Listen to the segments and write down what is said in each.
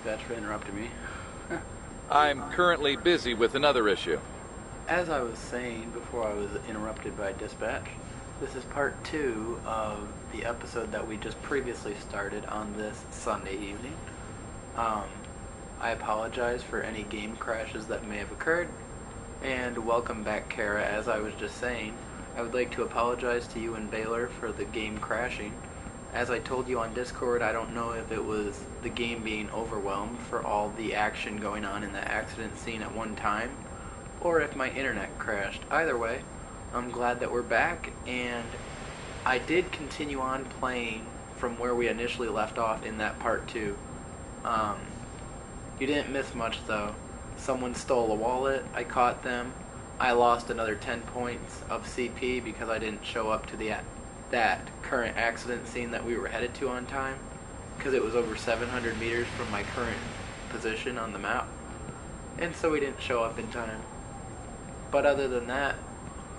Dispatch, for interrupting me. I'm currently busy with another issue. As I was saying before I was interrupted by Dispatch, this is part 2 of the episode that we just previously started on this Sunday evening. I apologize for any game crashes that may have occurred, and welcome back, Kara. As I was just saying, I would like to apologize to you and Baylor for the game crashing. As I told you on Discord, I don't know if it was the game being overwhelmed for all the action going on in the accident scene at one time, or if my internet crashed. Either way, I'm glad that we're back, and I did continue on playing from where we initially left off in that part 2. You didn't miss much though. Someone stole a wallet, I caught them. I lost another 10 points of CP because I didn't show up to that current accident scene that we were headed to on time, because it was over 700 meters from my current position on the map, and so we didn't show up in time. But other than that,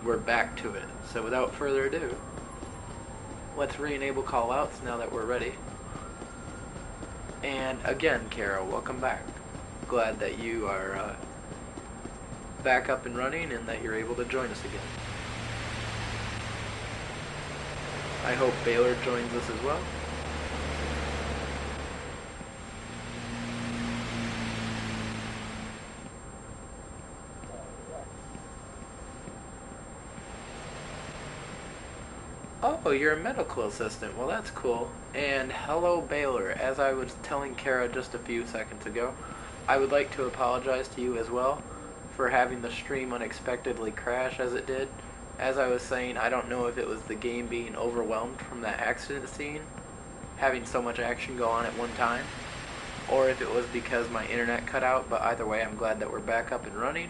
we're back to it. So without further ado, let's re-enable callouts now that we're ready. And again, Kara, welcome back. Glad that you are back up and running and that you're able to join us again. I hope Baylor joins us as well. Oh, you're a medical assistant. Well, that's cool. And hello, Baylor. As I was telling Kara just a few seconds ago, I would like to apologize to you as well for having the stream unexpectedly crash as it did. As I was saying, I don't know if it was the game being overwhelmed from that accident scene, having so much action go on at one time, or if it was because my internet cut out, but either way, I'm glad that we're back up and running.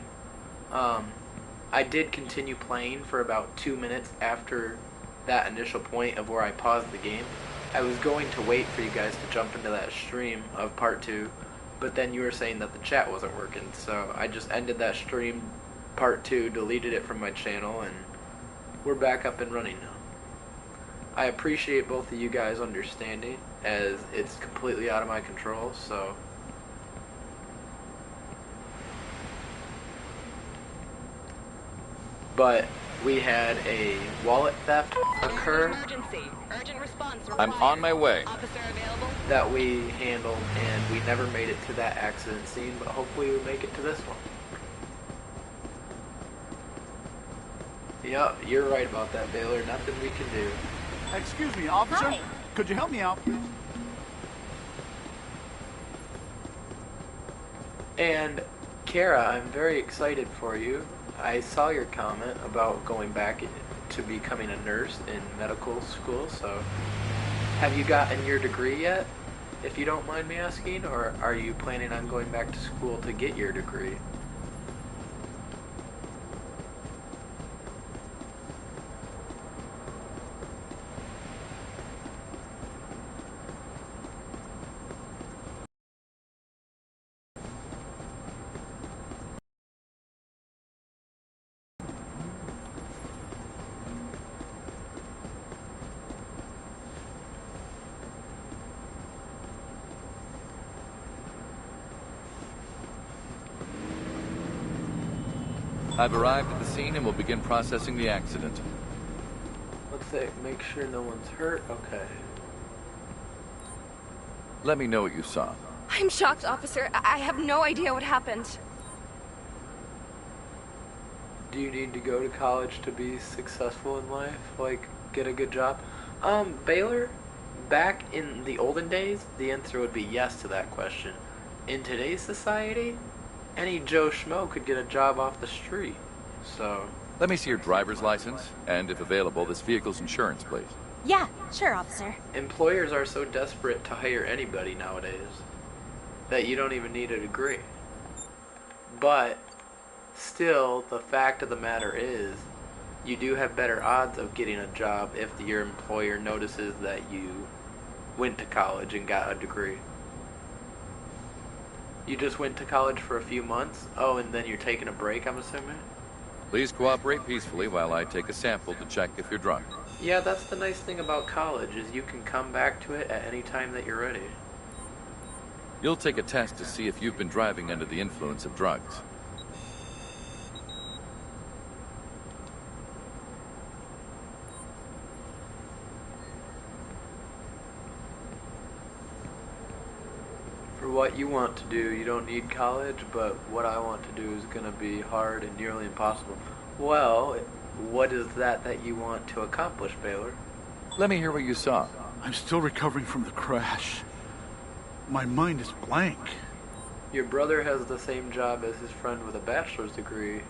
I did continue playing for about 2 minutes after that initial point of where I paused the game. I was going to wait for you guys to jump into that stream of part 2, but then you were saying that the chat wasn't working, so I just ended that stream, part 2, deleted it from my channel, and we're back up and running now. I appreciate both of you guys understanding, as it's completely out of my control, so but we had a wallet theft occur. Urgent response I'm on my way. Officer available. That we handled, and we never made it to that accident scene, but hopefully we make it to this one. Yep, you're right about that, Baylor. Nothing we can do. Excuse me, officer. Hi. Could you help me out? And Kara, I'm very excited for you. I saw your comment about going back to becoming a nurse in medical school, so have you gotten your degree yet, if you don't mind me asking, or are you planning on going back to school to get your degree? I've arrived at the scene and will begin processing the accident. Let's say, make sure no one's hurt. Okay. Let me know what you saw. I'm shocked, officer. I have no idea what happened. Do you need to go to college to be successful in life? Like, get a good job? Baylor, back in the olden days, the answer would be yes to that question. In today's society, any Joe Schmo could get a job off the street, so... Let me see your driver's license, and if available, this vehicle's insurance, please. Yeah, sure, officer. Employers are so desperate to hire anybody nowadays that you don't even need a degree. But still, the fact of the matter is, you do have better odds of getting a job if your employer notices that you went to college and got a degree. You just went to college for a few months? Oh, and then you're taking a break, I'm assuming? Please cooperate peacefully while I take a sample to check if you're drunk. Yeah, that's the nice thing about college, is you can come back to it at any time that you're ready. You'll take a test to see if you've been driving under the influence of drugs. For what you want to do, you don't need college, but what I want to do is going to be hard and nearly impossible. Well, what is that you want to accomplish, Baylor? Let me hear what you saw. I'm still recovering from the crash. My mind is blank. Your brother has the same job as his friend with a bachelor's degree.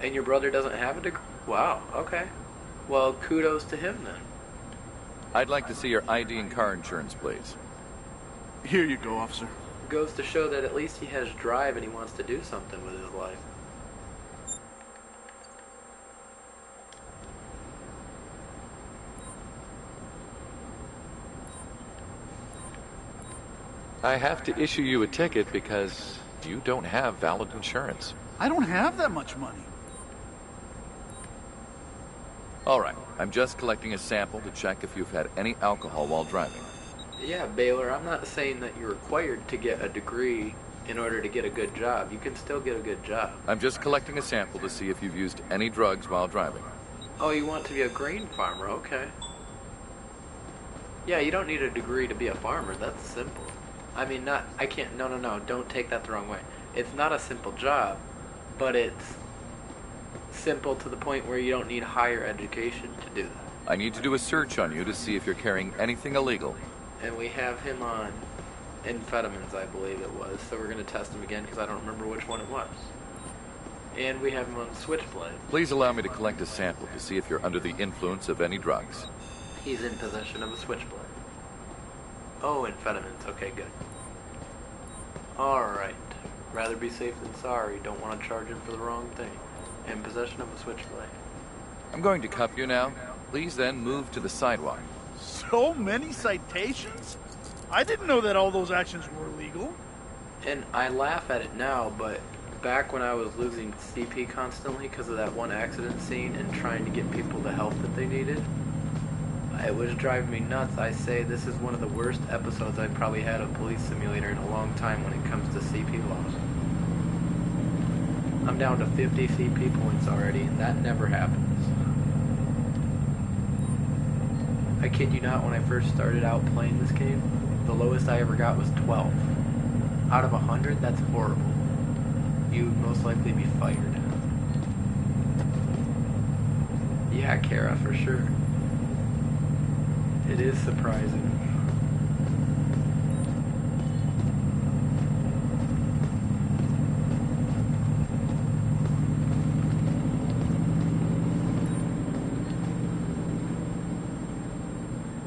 And your brother doesn't have a degree? Wow, okay. Well, kudos to him then. I'd like to see your ID and car insurance, please. Here you go, officer. Goes to show that at least he has drive and he wants to do something with his life. I have to issue you a ticket because you don't have valid insurance. I don't have that much money. All right, I'm just collecting a sample to check if you've had any alcohol while driving. Yeah, Baylor, I'm not saying that you're required to get a degree in order to get a good job. You can still get a good job. I'm just collecting a sample to see if you've used any drugs while driving. Oh, you want to be a grain farmer, okay. Yeah, you don't need a degree to be a farmer, that's simple. I mean, no, don't take that the wrong way. It's not a simple job, but it's simple to the point where you don't need higher education to do that. I need to do a search on you to see if you're carrying anything illegal. And we have him on amphetamines, I believe it was, so we're going to test him again because I don't remember which one it was. And we have him on Switchblade. Please allow me to collect a sample to see if you're under the influence of any drugs. He's in possession of a Switchblade. Oh, amphetamines. Okay, good. Alright. Rather be safe than sorry. Don't want to charge him for the wrong thing. In possession of a Switchblade. I'm going to cuff you now. Please then move to the sidewalk. So many citations? I didn't know that all those actions were illegal. And I laugh at it now, but back when I was losing CP constantly because of that one accident scene and trying to get people the help that they needed, it was driving me nuts. I say this is one of the worst episodes I've probably had of Police Simulator in a long time when it comes to CP loss. I'm down to 50 CP points already, and that never happens. I kid you not, when I first started out playing this game, the lowest I ever got was 12. Out of 100, that's horrible. You would most likely be fired. Yeah, Kara, for sure. It is surprising.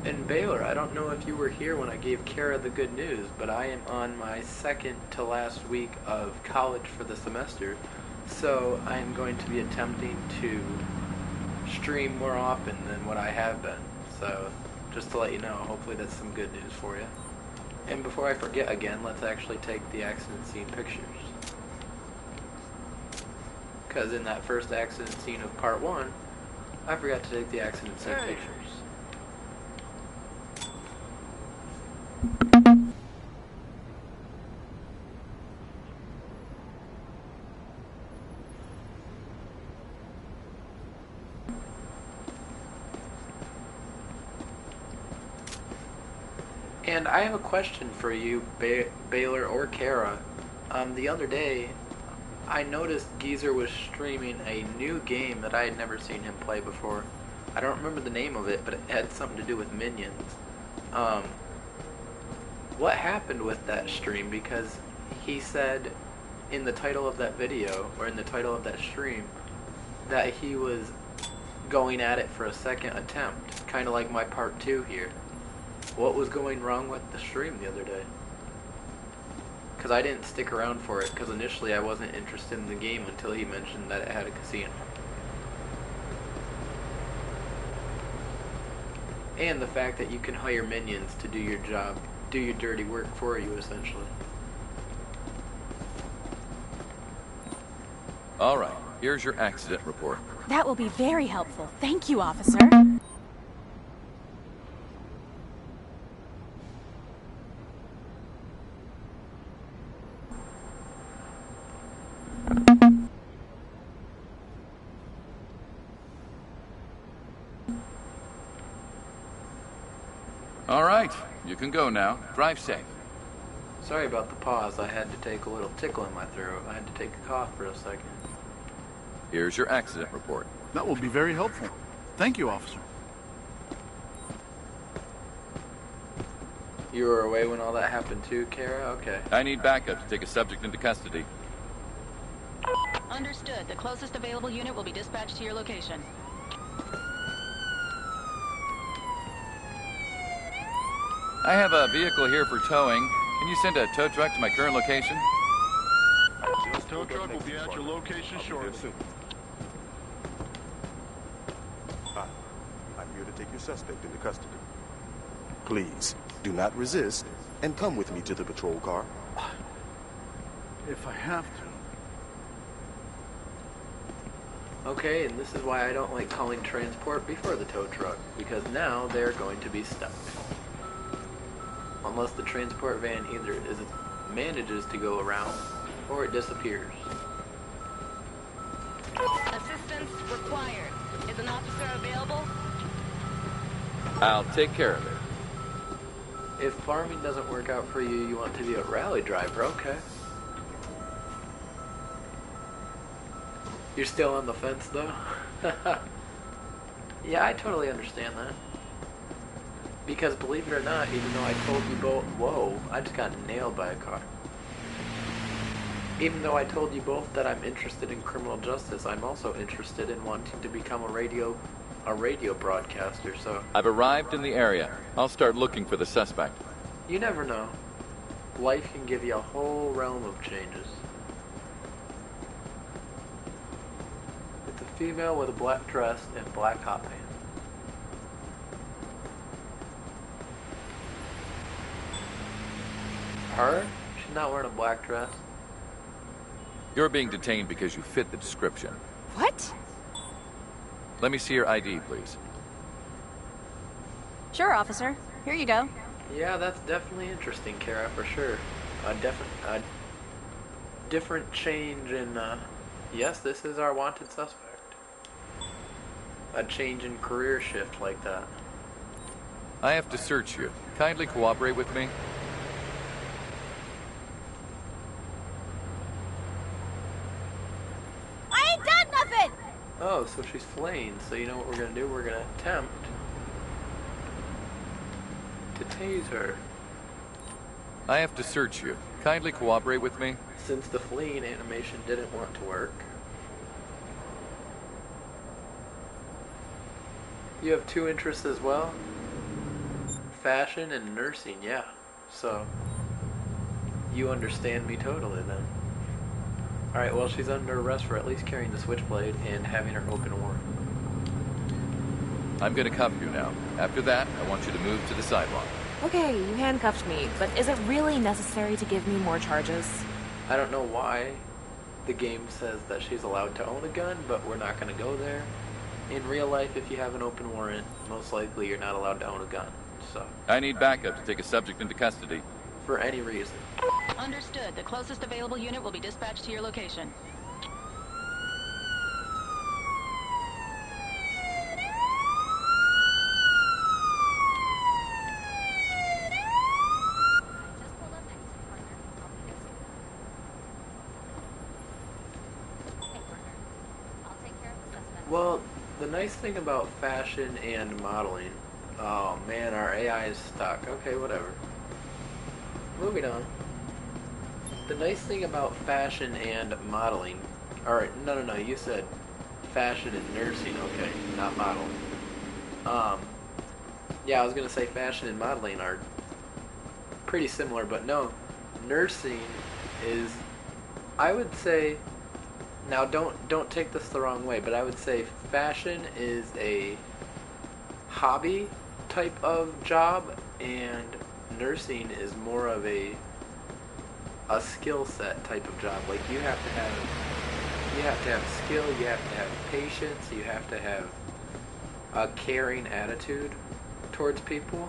And Baylor, I don't know if you were here when I gave Kara the good news, but I am on my second to last week of college for the semester, so I am going to be attempting to stream more often than what I have been. So, just to let you know, hopefully that's some good news for you. And before I forget again, let's actually take the accident scene pictures. Because in that first accident scene of part 1, I forgot to take the accident scene pictures. And I have a question for you, Baylor or Kara. The other day, I noticed Geezer was streaming a new game that I had never seen him play before. I don't remember the name of it, but it had something to do with minions. What happened with that stream? Because he said in the title of that video, or in the title of that stream, that he was going at it for a second attempt, kind of like my part 2 here. What was going wrong with the stream the other day? Because I didn't stick around for it, because initially I wasn't interested in the game until he mentioned that it had a casino. And the fact that you can hire minions to do your job, do your dirty work for you, essentially. All right, here's your accident report. That will be very helpful. Thank you, officer. All right, you can go now. Drive safe. Sorry about the pause. I had to take a little tickle in my throat. I had to take a cough for a second. Here's your accident report. That will be very helpful. Thank you, officer. You were away when all that happened too, Kara? Okay. I need backup to take a subject into custody. Understood. The closest available unit will be dispatched to your location. I have a vehicle here for towing. Can you send a tow truck to my current location? This tow truck will be at your location shortly. Hi, I'm here to take your suspect into custody. Please, do not resist, and come with me to the patrol car. If I have to. Okay, and this is why I don't like calling transport before the tow truck, because now they're going to be stuck. Unless the transport van either manages to go around, or it disappears. Assistance required. Is an officer available? I'll take care of it. If farming doesn't work out for you, you want to be a rally driver, okay. You're still on the fence, though? Yeah, I totally understand that. Because believe it or not, even though I told you both... Whoa, I just got nailed by a car. Even though I told you both that I'm interested in criminal justice, I'm also interested in wanting to become a radio broadcaster, so... I've arrived in the area. I'll start looking for the suspect. You never know. Life can give you a whole realm of changes. It's a female with a black dress and black hot pants. Her? She's not wearing a black dress. You're being detained because you fit the description. What? Let me see your ID, please. Sure, officer. Here you go. Yeah, that's definitely interesting, Kara, for sure. A different change in, yes, this is our wanted suspect. A change in career shift like that. I have to search you. Kindly cooperate with me. I ain't done nothing! Oh, so she's fleeing. So you know what we're gonna do? We're gonna attempt to tase her. I have to search you. Kindly cooperate with me. Since the fleeing animation didn't want to work. You have two interests as well? Fashion and nursing, yeah. So, you understand me totally then. Alright, well, she's under arrest for at least carrying the switchblade and having her open a warrant. I'm gonna cuff you now. After that, I want you to move to the sidewalk. Okay, you handcuffed me, but is it really necessary to give me more charges? I don't know why the game says that she's allowed to own a gun, but we're not going to go there. In real life, if you have an open warrant, most likely you're not allowed to own a gun. So, I need backup to take a subject into custody. for any reason. Understood. The closest available unit will be dispatched to your location. Well, the nice thing about fashion and modeling... Oh man, our AI is stuck. Okay, whatever. Moving on. The nice thing about fashion and modeling... Alright, no, you said fashion and nursing, okay, not modeling. Yeah, I was gonna say fashion and modeling are pretty similar, but no, nursing is... I would say... Now, don't take this the wrong way, but I would say fashion is a hobby type of job, and nursing is more of a skill set type of job. Like you have to have skill, you have to have patience, you have to have a caring attitude towards people.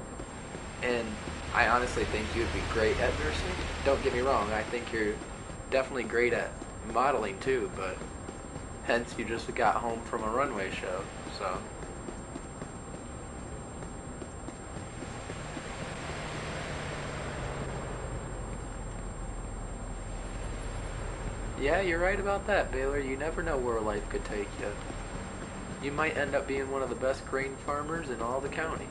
And I honestly think you'd be great at nursing. Don't get me wrong, I think you're definitely great at modeling too, but hence you just got home from a runway show, so Yeah, you're right about that, Baylor. You never know where life could take you. You might end up being one of the best grain farmers in all the county.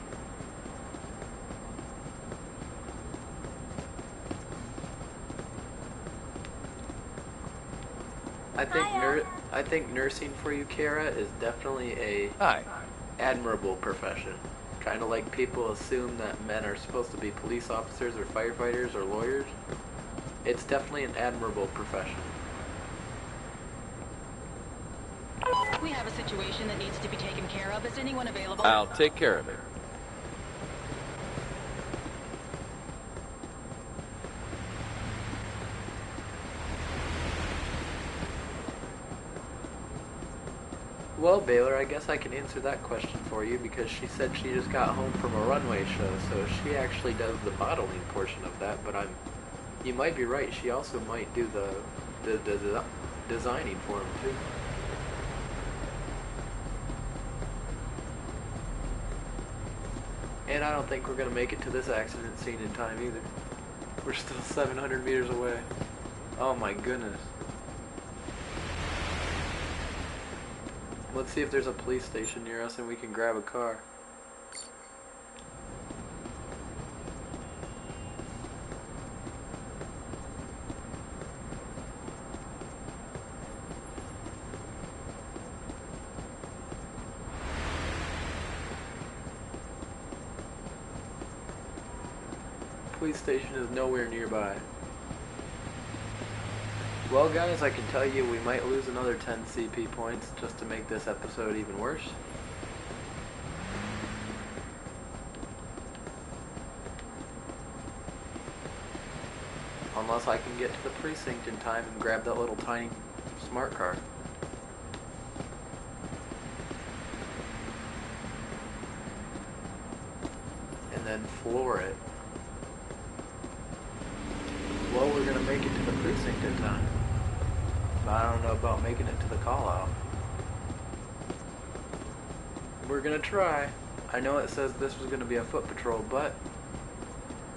I think nursing for you, Kara, is definitely a Hi. admirable profession. Trying to like people assume that men are supposed to be police officers or firefighters or lawyers. It's definitely an admirable profession. We have a situation that needs to be taken care of. Is anyone available? I'll take care of it. Well, Baylor, I guess I can answer that question for you because she said she just got home from a runway show, so she actually does the modeling portion of that, but you might be right, she also might do the designing for him too. And I don't think we're going to make it to this accident scene in time either. We're still 700 meters away. Oh my goodness. Let's see if there's a police station near us and we can grab a car. Police station is nowhere nearby. Well guys, I can tell you we might lose another 10 CP points just to make this episode even worse. Unless I can get to the precinct in time and grab that little tiny smart car. And then floor it. Well, we're gonna make it to the precinct in time. But I don't know about making it to the call-out. We're gonna try. I know it says this was gonna be a foot patrol, but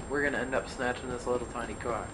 we're gonna end up snatching this little tiny car.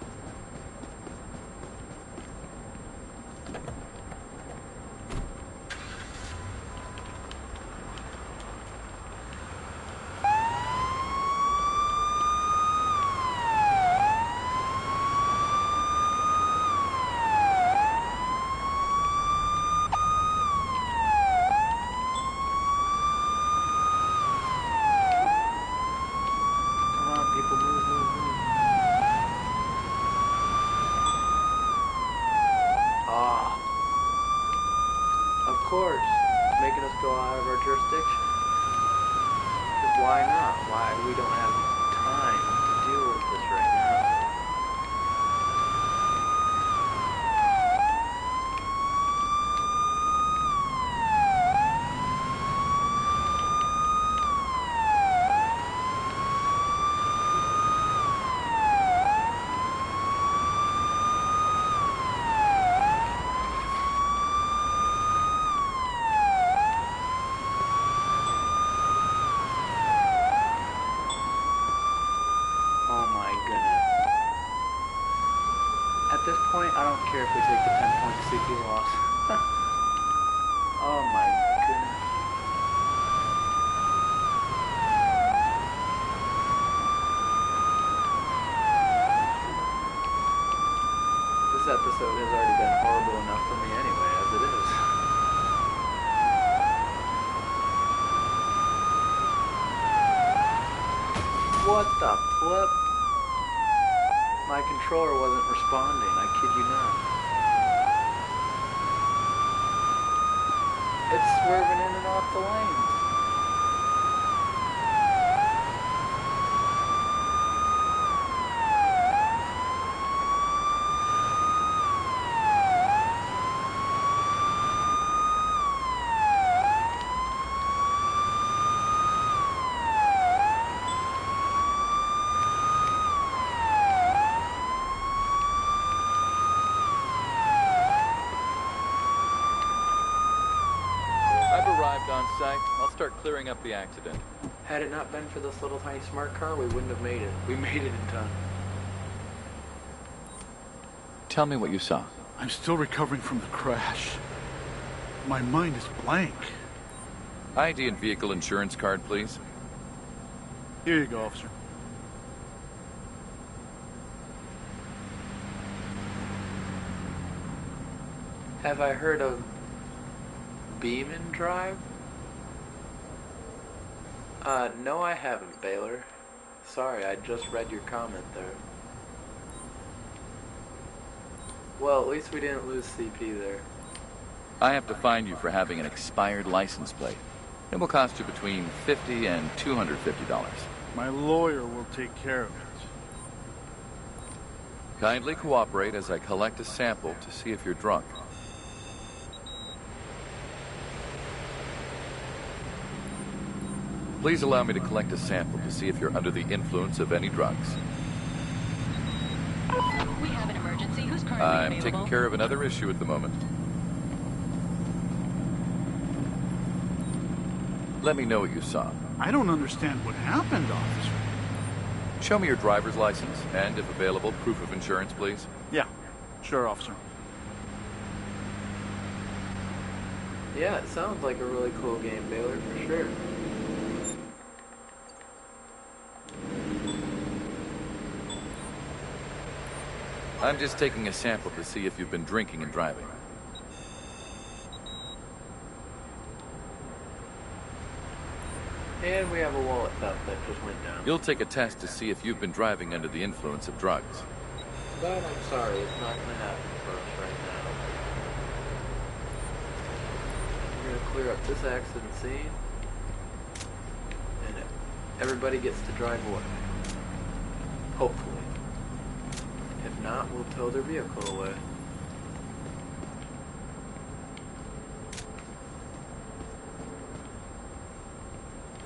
I don't care if we take the 10-point CP loss. Oh my goodness. This episode has already been horrible enough for me anyway, as it is. What the flip? My controller wasn't responding, I kid you not. It's swerving in and off the lanes. I'll start clearing up the accident. Had it not been for this little tiny smart car, we wouldn't have made it. We made it in time. Tell me what you saw. I'm still recovering from the crash. My mind is blank. ID and vehicle insurance card, please. Here you go, officer. Have I heard of Beeman Drive? No I haven't, Baylor. Sorry, I just read your comment there. Well, at least we didn't lose CP there. I have to fine you for having an expired license plate. It will cost you between $50 and $250. My lawyer will take care of it. Kindly cooperate as I collect a sample to see if you're drunk. Please allow me to collect a sample to see if you're under the influence of any drugs. We have an emergency. Who's currently I'm available? taking care of another issue at the moment. Let me know what you saw. I don't understand what happened, officer. Show me your driver's license, and if available, proof of insurance, please. Yeah, sure, officer. Yeah, it sounds like a really cool game, Baylor, for sure. I'm just taking a sample to see if you've been drinking and driving. And we have a wallet theft that just went down. You'll take a test to see if you've been driving under the influence of drugs. But I'm sorry, it's not going to happen for us right now. We're going to clear up this accident scene. And everybody gets to drive away. Hopefully. If not, we'll tow their vehicle away.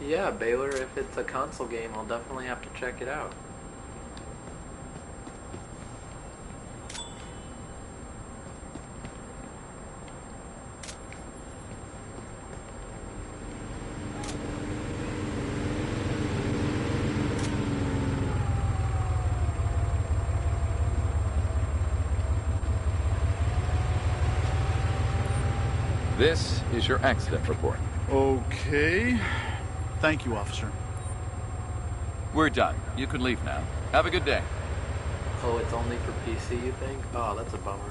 Yeah, Baylor, if it's a console game, I'll definitely have to check it out. This is your accident report. Okay. Thank you, officer. We're done. You can leave now. Have a good day. Oh, it's only for PC, you think? Oh, that's a bummer.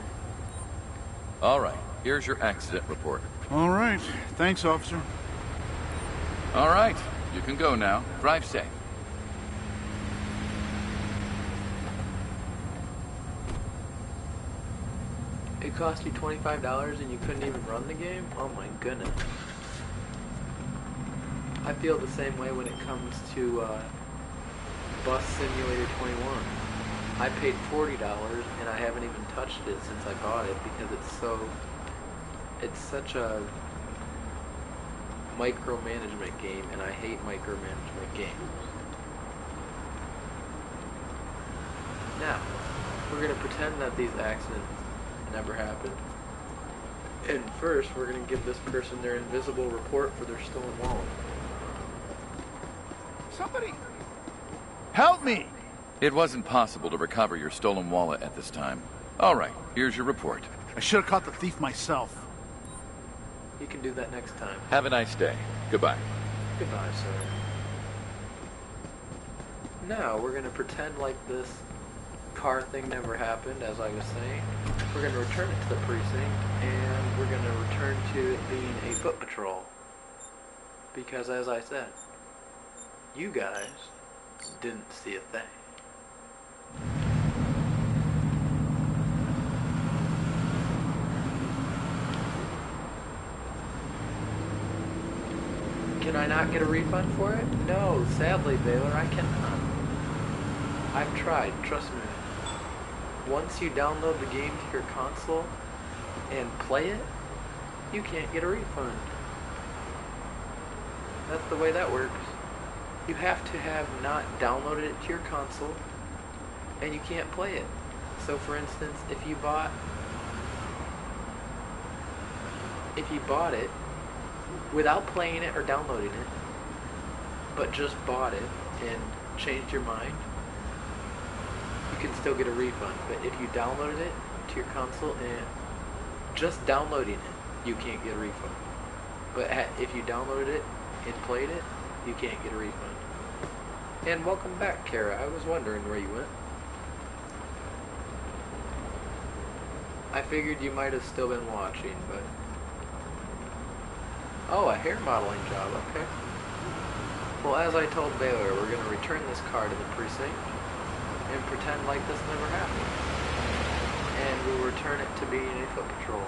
All right, here's your accident report. All right. Thanks, officer. All right, you can go now. Drive safe. It cost you $25 and you couldn't even run the game? Oh my goodness. I feel the same way when it comes to Bus Simulator 21. I paid $40 and I haven't even touched it since I bought it because it's such a micromanagement game, and I hate micromanagement games. Now, we're going to pretend that these accidents never happened. And first, we're going to give this person their invisible report for their stolen wallet. Somebody help me! It wasn't possible to recover your stolen wallet at this time. All right, here's your report. I should have caught the thief myself. You can do that next time. Have a nice day. Goodbye. Goodbye, sir. Now, we're going to pretend like this car thing never happened, as I was saying. We're going to return it to the precinct, and we're going to return to it being a foot patrol. Because, as I said, you guys didn't see a thing. Can I not get a refund for it? No, sadly, Baylor, I cannot. I've tried, trust me. Once you download the game to your console and play it, you can't get a refund. That's the way that works. You have to have not downloaded it to your console, and you can't play it. So for instance, if you bought it without playing it or downloading it, but just bought it and changed your mind, you can still get a refund. But if you downloaded it to your console and just downloading it, you can't get a refund. But if you downloaded it and played it, you can't get a refund. And welcome back, Kara. I was wondering where you went. I figured you might have still been watching, but... Oh, a hair modeling job, okay. Well, as I told Baylor, we're going to return this car to the precinct and pretend like this never happened. And we'll return it to being a foot patrol.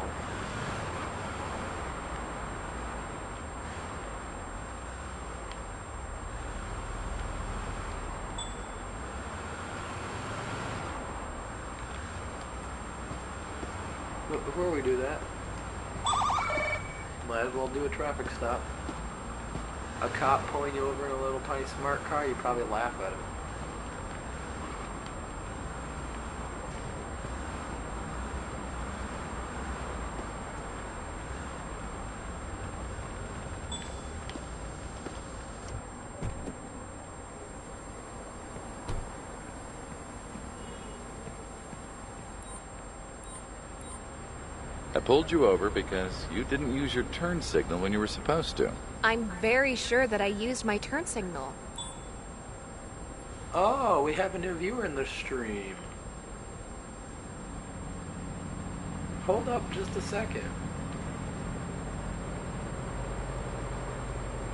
But before we do that, might as well do a traffic stop. A cop pulling you over in a little tiny smart car, you probably laugh at him. I pulled you over because you didn't use your turn signal when you were supposed to. I'm very sure that I used my turn signal. Oh, we have a new viewer in the stream. Hold up just a second.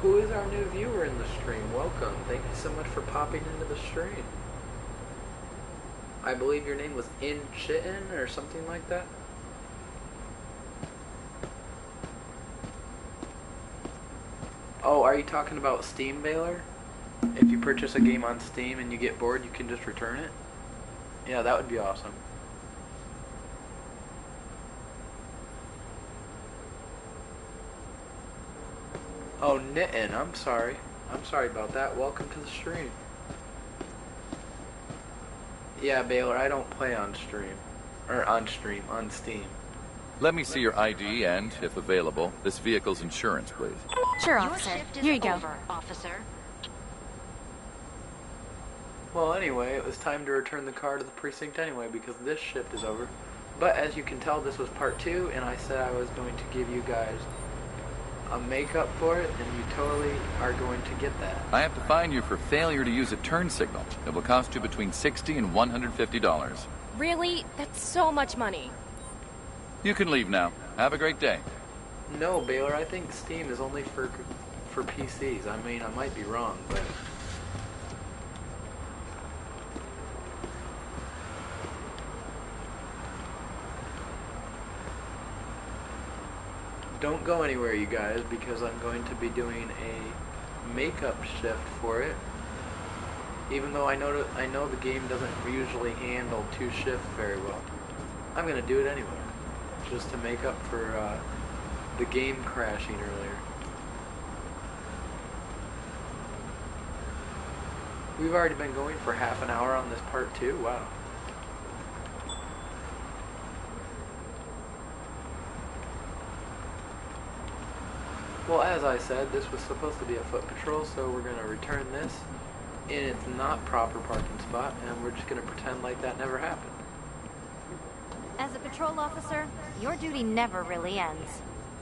Who is our new viewer in the stream? Welcome. Thank you so much for popping into the stream. I believe your name was In Chitin or something like that. Oh, are you talking about Steam, Baylor? If you purchase a game on Steam and you get bored, you can just return it? Yeah, that would be awesome. Oh, Knittin', I'm sorry. I'm sorry about that. Welcome to the stream. Yeah, Baylor, I don't play on stream. Or on Steam. Let me see your ID and, if available, this vehicle's insurance, please. Sure, Your officer. shift is Here you go. over, officer. Well, anyway, it was time to return the car to the precinct anyway because this shift is over. But as you can tell, this was part 2, and I said I was going to give you guys a makeup for it, and you totally are going to get that. I have to fine you for failure to use a turn signal. It will cost you between $60 and $150. Really? That's so much money. You can leave now. Have a great day. No, Baylor, I think Steam is only for PCs. I mean, I might be wrong, but... Don't go anywhere, you guys, because I'm going to be doing a makeup shift for it. Even though I know the game doesn't usually handle 2 shifts very well. I'm going to do it anyway. Just to make up for the game crashing earlier. We've already been going for half an hour on this part 2. Wow. Well, as I said, this was supposed to be a foot patrol, so we're going to return this in its not proper parking spot, and we're just going to pretend like that never happened. As a patrol officer, your duty never really ends.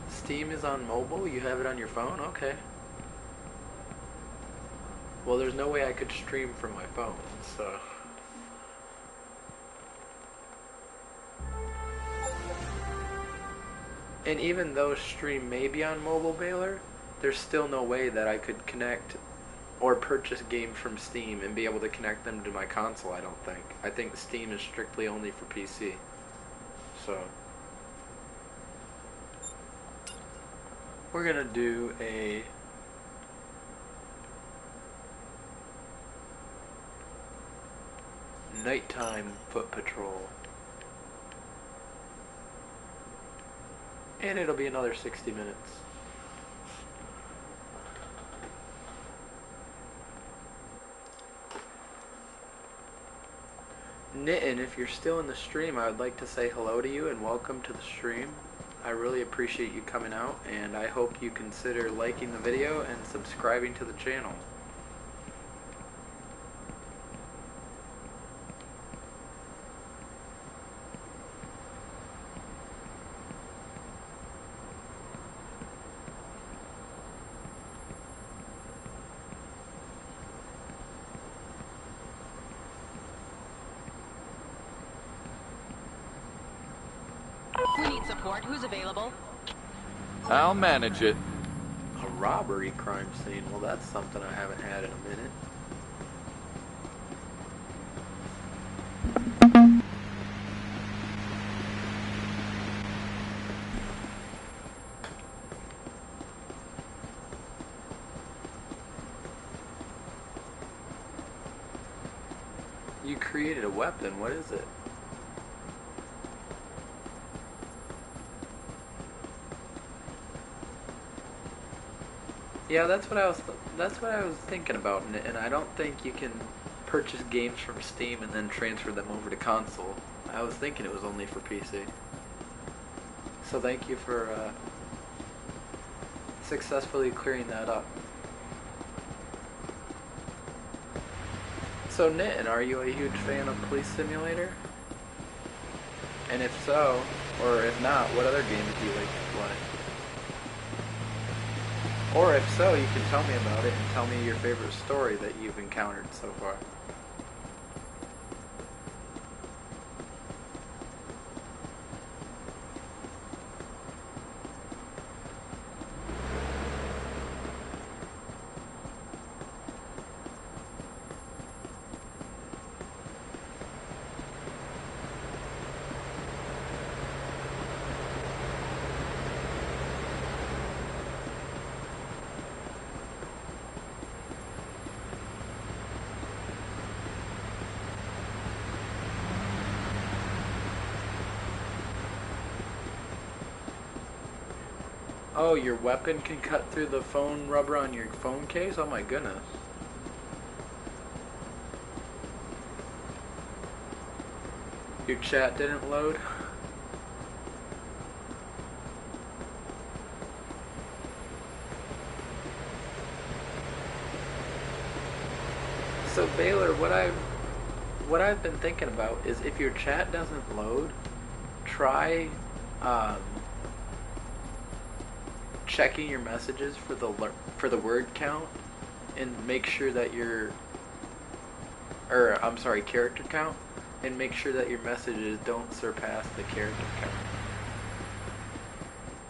Steam is on mobile? You have it on your phone? Okay. Well, there's no way I could stream from my phone, so... And even though stream may be on mobile, Baylor, there's still no way that I could connect or purchase games from Steam and be able to connect them to my console, I don't think. I think Steam is strictly only for PC. So... we're gonna do a... nighttime foot patrol. And it'll be another 60 minutes. Knittin', if you're still in the stream, I would like to say hello to you and welcome to the stream. I really appreciate you coming out, and I hope you consider liking the video and subscribing to the channel. support. Who's available? I'll manage it. A robbery crime scene. Well, that's something I haven't had in a minute. You created a weapon. What is it? Yeah, that's what I was thinking about, and I don't think you can purchase games from Steam and then transfer them over to console. I was thinking it was only for PC. So thank you for successfully clearing that up. So Nitin, are you a huge fan of Police Simulator? And if so, or if not, what other games do you like to play? Or if so, you can tell me about it and tell me your favorite story that you've encountered so far. Oh, your weapon can cut through the phone rubber on your phone case? Oh my goodness. Your chat didn't load? So Baylor, what I've been thinking about is if your chat doesn't load, try checking your messages for the word count and make sure that character count, and make sure that your messages don't surpass the character count.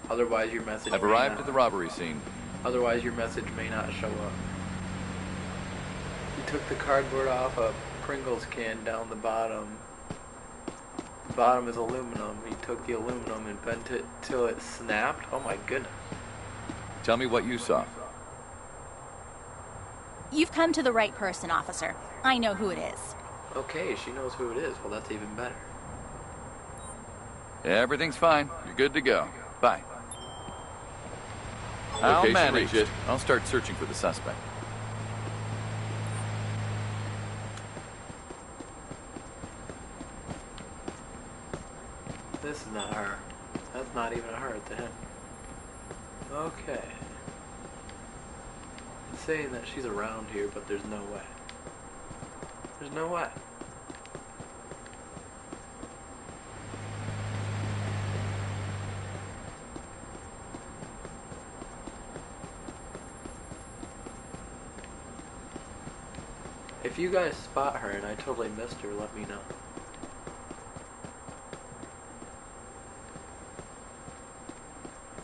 Otherwise your message I've arrived at the robbery scene. Otherwise your message may not show up. You took the cardboard off a Pringles can down the bottom. The bottom is aluminum. You took the aluminum and bent it till it snapped. Oh my goodness. Tell me what you saw. You've come to the right person, officer. I know who it is. Okay, she knows who it is. Well, that's even better. Everything's fine. You're good to go. Bye. I'll manage it. I'll start searching for the suspect. This is not her. That's not even a her to him. Okay. It's saying that she's around here, but there's no way. There's no way. If you guys spot her and I totally missed her, let me know.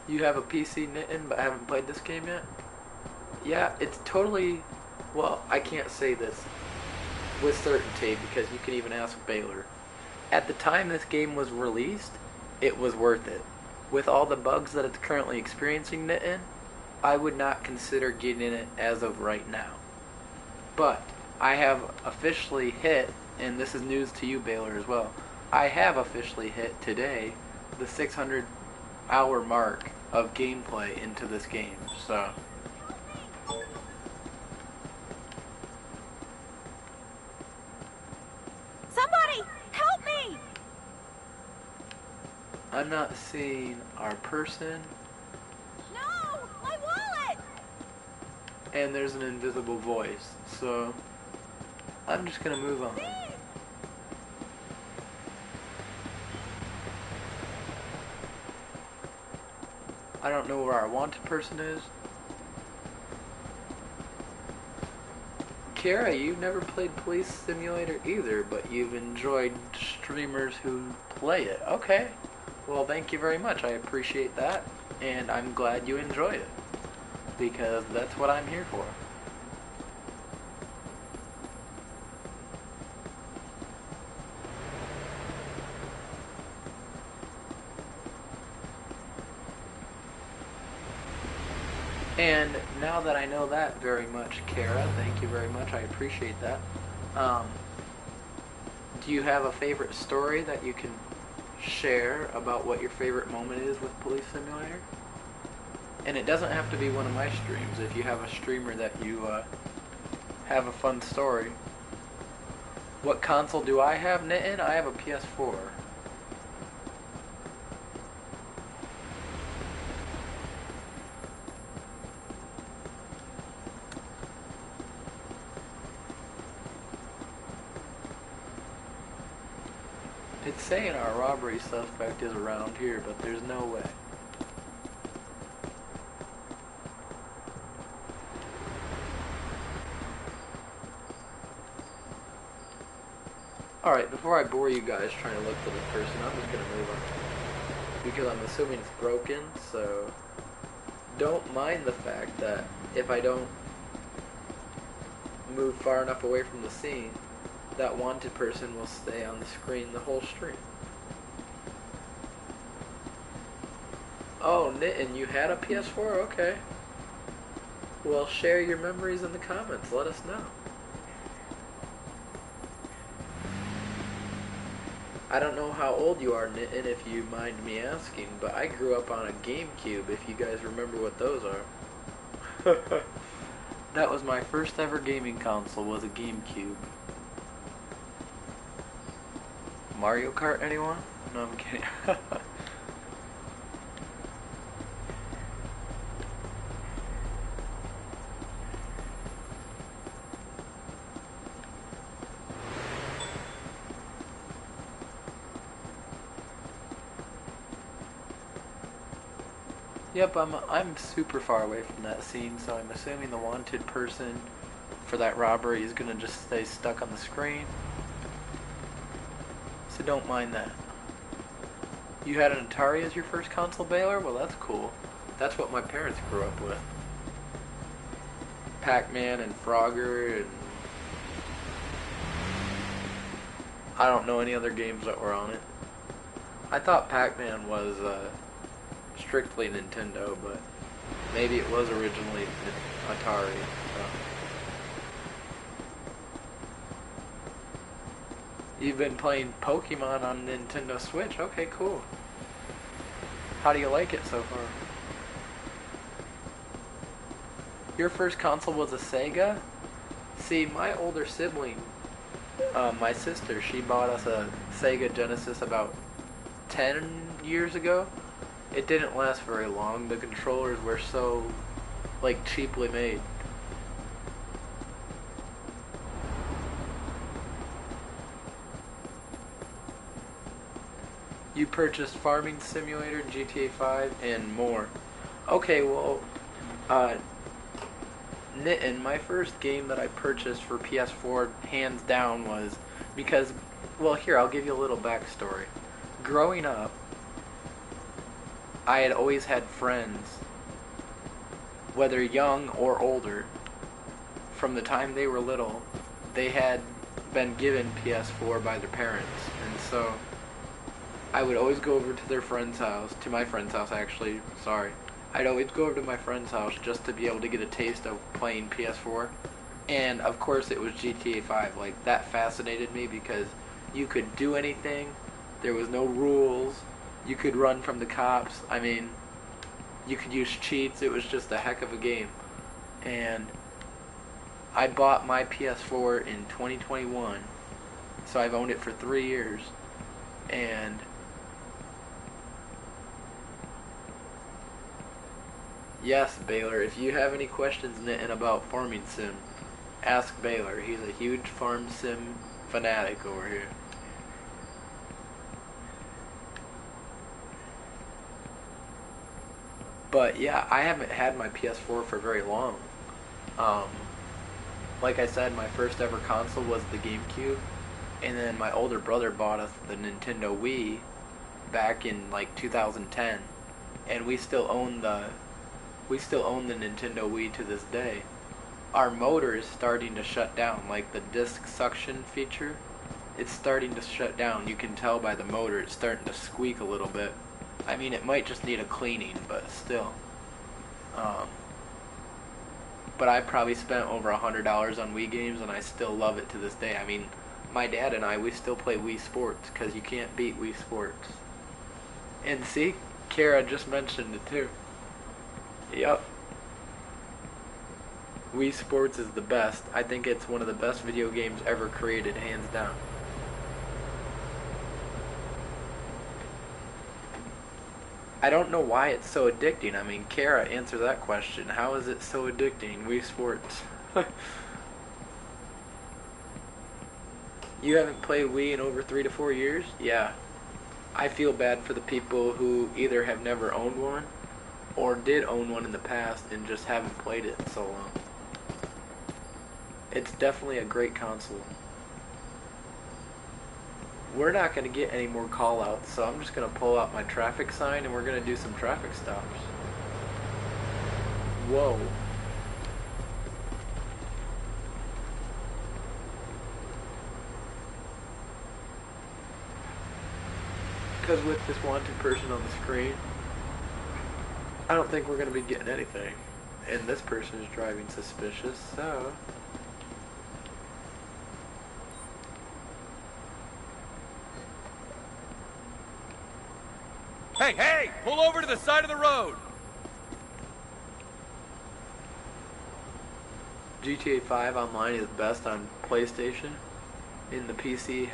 You have a PC, Nitin, but haven't played this game yet? Yeah, it's totally... Well, I can't say this with certainty because you can even ask Baylor. At the time this game was released, it was worth it. With all the bugs that it's currently experiencing, Nitin, I would not consider getting it as of right now. But I have officially hit, and this is news to you, Baylor, as well, I have officially hit today the 600-hour mark of gameplay into this game, so... Somebody, help me! I'm not seeing our person, No, my wallet! and there's an invisible voice, so... I'm just gonna move on. I don't know where our wanted person is. Kara, you've never played Police Simulator either, but you've enjoyed streamers who play it. Okay. Well, thank you very much. I appreciate that, and I'm glad you enjoyed it, because that's what I'm here for. And now that I know that very much, Kara, thank you very much. I appreciate that. Do you have a favorite story that you can share about what your favorite moment is with Police Simulator? And it doesn't have to be one of my streams. If you have a streamer that you have a fun story. What console do I have, Nitin? I have a PS4. It's saying our robbery suspect is around here, but there's no way. Alright, before I bore you guys trying to look for this person, I'm just going to move on. Because I'm assuming it's broken, so don't mind the fact that if I don't move far enough away from the scene, that wanted person will stay on the screen the whole stream. Oh, Nitin, you had a PS4? Okay. Well, share your memories in the comments. Let us know. I don't know how old you are, Nitin, if you mind me asking, but I grew up on a GameCube, if you guys remember what those are. That was my first ever gaming console, was a GameCube. Mario Kart, anyone? No, I'm kidding. Yep, I'm super far away from that scene, so I'm assuming the wanted person for that robbery is gonna just stay stuck on the screen. So don't mind that. You had an Atari as your first console, Baylor? Well, that's cool. That's what my parents grew up with. Pac-Man and Frogger and I don't know any other games that were on it. I thought Pac-Man was strictly Nintendo, but maybe it was originally Atari. So. You've been playing Pokemon on Nintendo Switch? Okay, cool. How do you like it so far? Your first console was a Sega? See, my older sibling, my sister, she bought us a Sega Genesis about 10 years ago. It didn't last very long. The controllers were so, like, cheaply made. You purchased Farming Simulator, GTA 5, and more. Okay, well, Nitin, my first game that I purchased for PS4, hands down, was because, well, here, I'll give you a little backstory. Growing up, I had always had friends, whether young or older, from the time they were little, they had been given PS4 by their parents, and so I would always go over to their friend's house, to my friend's house actually, sorry. I'd always go over to my friend's house just to be able to get a taste of playing PS4. And of course it was GTA 5, like that fascinated me because you could do anything, there was no rules, you could run from the cops, I mean, you could use cheats, it was just a heck of a game. And I bought my PS4 in 2021, so I've owned it for 3 years, and yes, Baylor, if you have any questions, Nitin, about Farming Sim, ask Baylor. He's a huge Farm Sim fanatic over here. But yeah, I haven't had my PS4 for very long. Like I said, my first ever console was the GameCube, and then my older brother bought us the Nintendo Wii, back in like 2010, and we still own the Nintendo Wii to this day. Our motor is starting to shut down, like the disc suction feature. It's starting to shut down. You can tell by the motor it's starting to squeak a little bit. I mean, it might just need a cleaning, but still. But I probably spent over $100 on Wii games, and I still love it to this day. I mean, my dad and I, we still play Wii Sports, because you can't beat Wii Sports. And see, Kara just mentioned it too. Yep. Wii Sports is the best. I think it's one of the best video games ever created, hands down. I don't know why it's so addicting. I mean, Kara, answer that question. How is it so addicting, Wii Sports? You haven't played Wii in over 3 to 4 years? Yeah. I feel bad for the people who either have never owned one or did own one in the past and just haven't played it in so long. It's definitely a great console. We're not going to get any more call-outs, so I'm just going to pull out my traffic sign and we're going to do some traffic stops. Whoa. Because with this wanted person on the screen, I don't think we're going to be getting anything. And this person is driving suspicious, so... Hey, hey! Pull over to the side of the road! GTA 5 Online is best on PlayStation. In the PC,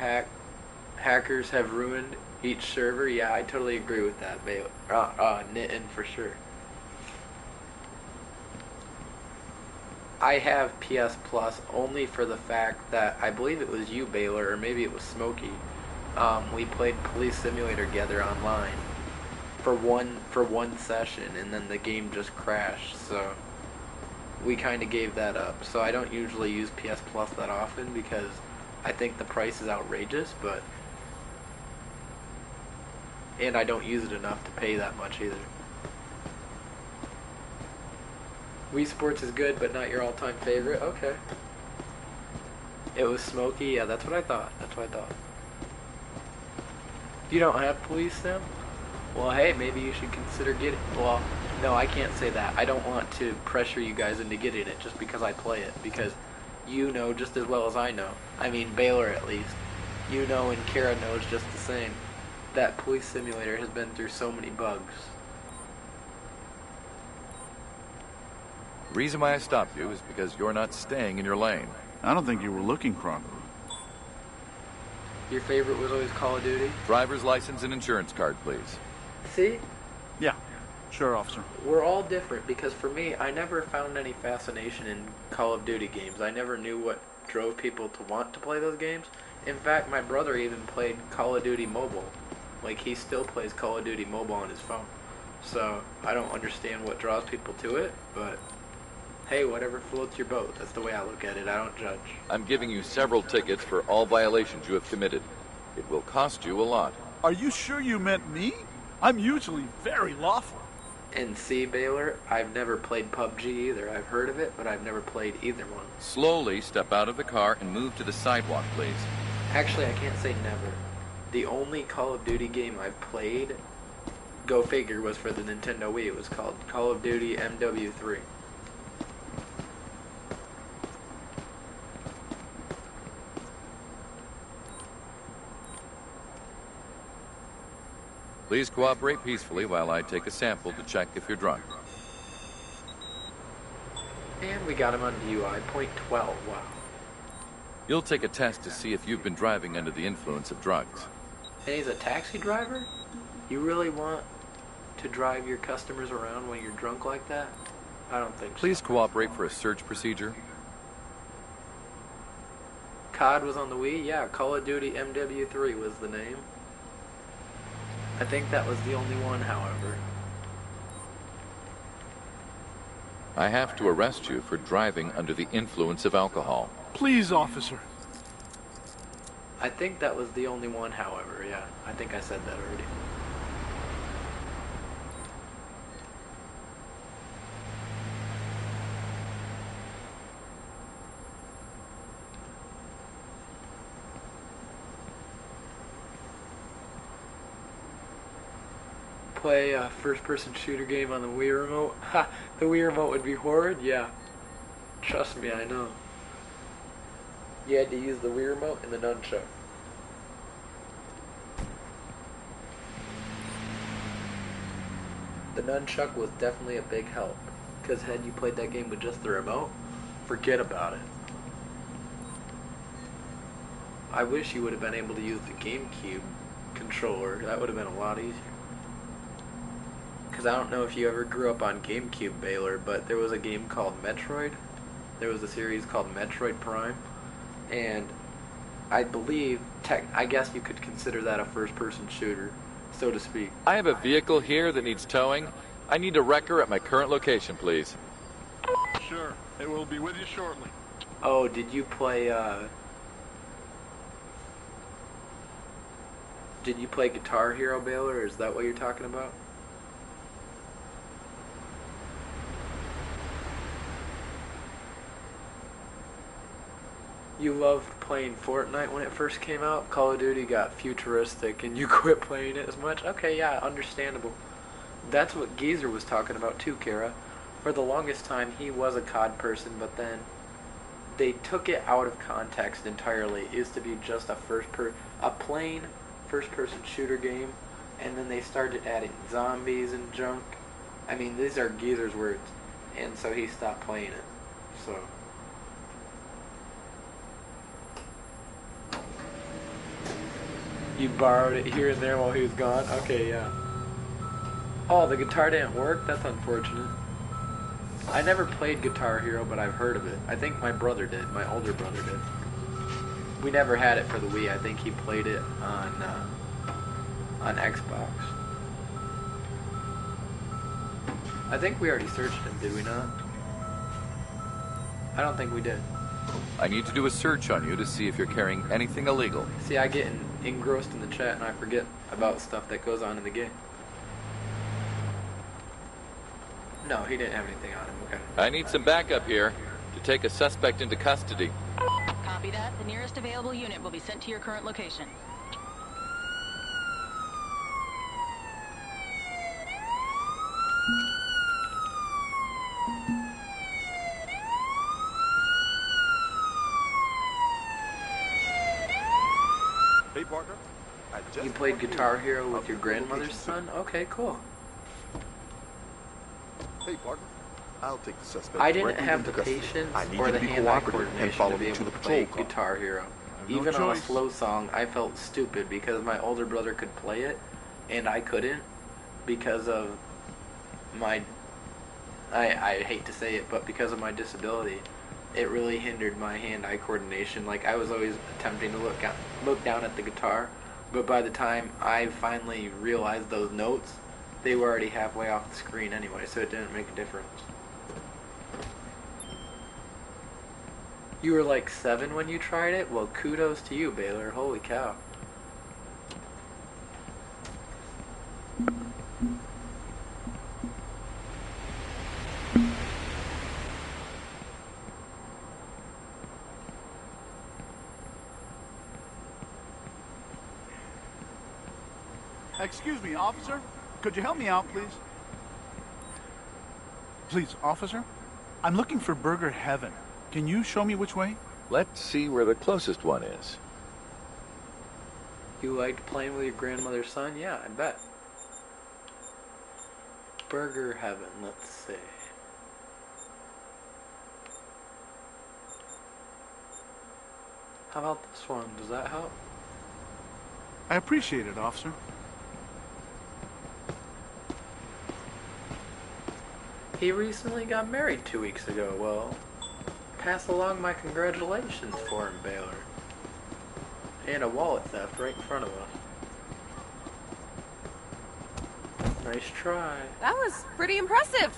hackers have ruined each server. Yeah, I totally agree with that, Knittin' for sure. I have PS Plus only for the fact that I believe it was you, Baylor, or maybe it was Smokey. We played Police Simulator together online for one session, and then the game just crashed. So we kind of gave that up. So I don't usually use PS Plus that often because I think the price is outrageous, and I don't use it enough to pay that much either. Wii Sports is good, but not your all-time favorite? Okay. It was Smokey? Yeah, that's what I thought. You don't have Police Sim? Well, hey, maybe you should consider getting... Well, no, I can't say that. I don't want to pressure you guys into getting it just because I play it, because you know just as well as I know. I mean, Baylor at least. You know, and Kara knows just the same. That Police Simulator has been through so many bugs. The reason why I stopped you is because you're not staying in your lane. I don't think you were looking properly. Your favorite was always Call of Duty? Driver's license and insurance card, please. See? Yeah, sure, officer. We're all different, because for me, I never found any fascination in Call of Duty games. I never knew what drove people to want to play those games. In fact, my brother even played Call of Duty Mobile. Like, he still plays Call of Duty Mobile on his phone. So, I don't understand what draws people to it, but... hey, whatever floats your boat. That's the way I look at it. I don't judge. I'm giving you several tickets for all violations you have committed. It will cost you a lot. Are you sure you meant me? I'm usually very lawful. And see, Baylor, I've never played PUBG either. I've heard of it, but I've never played either one. Slowly step out of the car and move to the sidewalk, please. Actually, I can't say never. The only Call of Duty game I've played, go figure, was for the Nintendo Wii. It was called Call of Duty MW3. Please cooperate peacefully while I take a sample to check if you're drunk. And we got him on DUI, point 12, wow. You'll take a test to see if you've been driving under the influence of drugs. And he's a taxi driver? You really want to drive your customers around when you're drunk like that? I don't think so. Please cooperate for a search procedure. COD was on the Wii? Yeah, Call of Duty MW3 was the name. I think that was the only one, however. I have to arrest you for driving under the influence of alcohol. Please, officer. I think that was the only one, however, yeah. I think I said that already. play a first-person shooter game on the Wii remote? Ha! The Wii remote would be horrid? Yeah. Trust me, I know. You had to use the Wii remote and the nunchuck. The nunchuck was definitely a big help. Because had you played that game with just the remote, forget about it. I wish you would have been able to use the GameCube controller. That would have been a lot easier. Because I don't know if you ever grew up on GameCube, Baylor, but there was a game called Metroid. There was a series called Metroid Prime. And I believe, I guess you could consider that a first-person shooter, so to speak. I have a vehicle here that needs towing. I need a wrecker at my current location, please. Sure. It will be with you shortly. Oh, did you play, Did you play Guitar Hero, Baylor, or is that what you're talking about? You loved playing Fortnite when it first came out. Call of Duty got futuristic and you quit playing it as much. Okay, yeah, understandable. That's what Geezer was talking about too, Kara. For the longest time, he was a COD person, but then they took it out of context entirely. It used to be just a plain first-person shooter game, and then they started adding zombies and junk. I mean, these are Geezer's words, and so he stopped playing it. So. You borrowed it here and there while he was gone? Okay, yeah. Oh, the guitar didn't work? That's unfortunate. I never played Guitar Hero, but I've heard of it. I think my brother did. My older brother did. We never had it for the Wii. I think he played it on Xbox. I think we already searched him, did we not? I don't think we did. I need to do a search on you to see if you're carrying anything illegal. See, I get engrossed in the chat and I forget about stuff that goes on in the game. No, he didn't have anything on him. Okay. I need some backup here to take a suspect into custody. Copy that. The nearest available unit will be sent to your current location. Hey, partner. You played Guitar Hero with your grandmother's son? Okay, cool. Hey, partner. I'll take the suspect. I didn't have the patience or the hand-eye coordination to be able to play Guitar Hero. Even on a slow song, I felt stupid because my older brother could play it, and I couldn't because of my... I hate to say it, but because of my disability, it really hindered my hand-eye coordination. Like, I was always attempting to look down at the guitar, but by the time I finally realized those notes, they were already halfway off the screen anyway, so it didn't make a difference. You were like 7 when you tried it? Well, kudos to you, Baylor. Holy cow. Excuse me, officer. Could you help me out, please? Please, officer. I'm looking for Burger Heaven. Can you show me which way? Let's see where the closest one is. You liked playing with your grandmother's son? Yeah, I bet. Burger Heaven, let's see. How about this one? Does that help? I appreciate it, officer. He recently got married 2 weeks ago. Well, pass along my congratulations for him, Baylor. And a wallet theft right in front of us. Nice try. That was pretty impressive,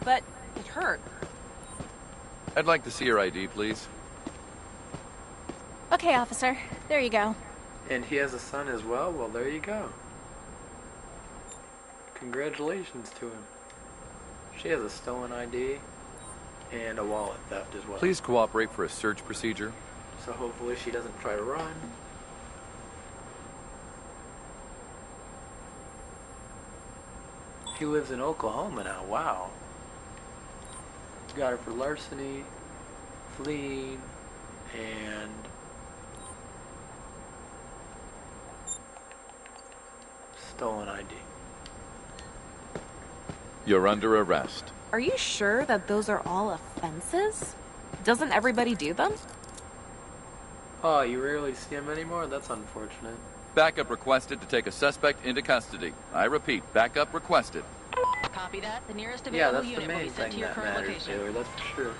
but it hurt. I'd like to see your ID, please. Okay, officer. There you go. And he has a son as well? Well, there you go. Congratulations to him. She has a stolen ID and a wallet theft as well. Please cooperate for a search procedure. So hopefully she doesn't try to run. He lives in Oklahoma now. Wow. Got it for larceny, fleeing, and stolen ID. You're under arrest. Are you sure that those are all offenses? Doesn't everybody do them? Oh, you rarely see him anymore? That's unfortunate. Backup requested to take a suspect into custody. I repeat, backup requested. Copy that. The nearest Yeah, available that's the unit will main be sent to thing your that current matters, location. Taylor, that's for sure.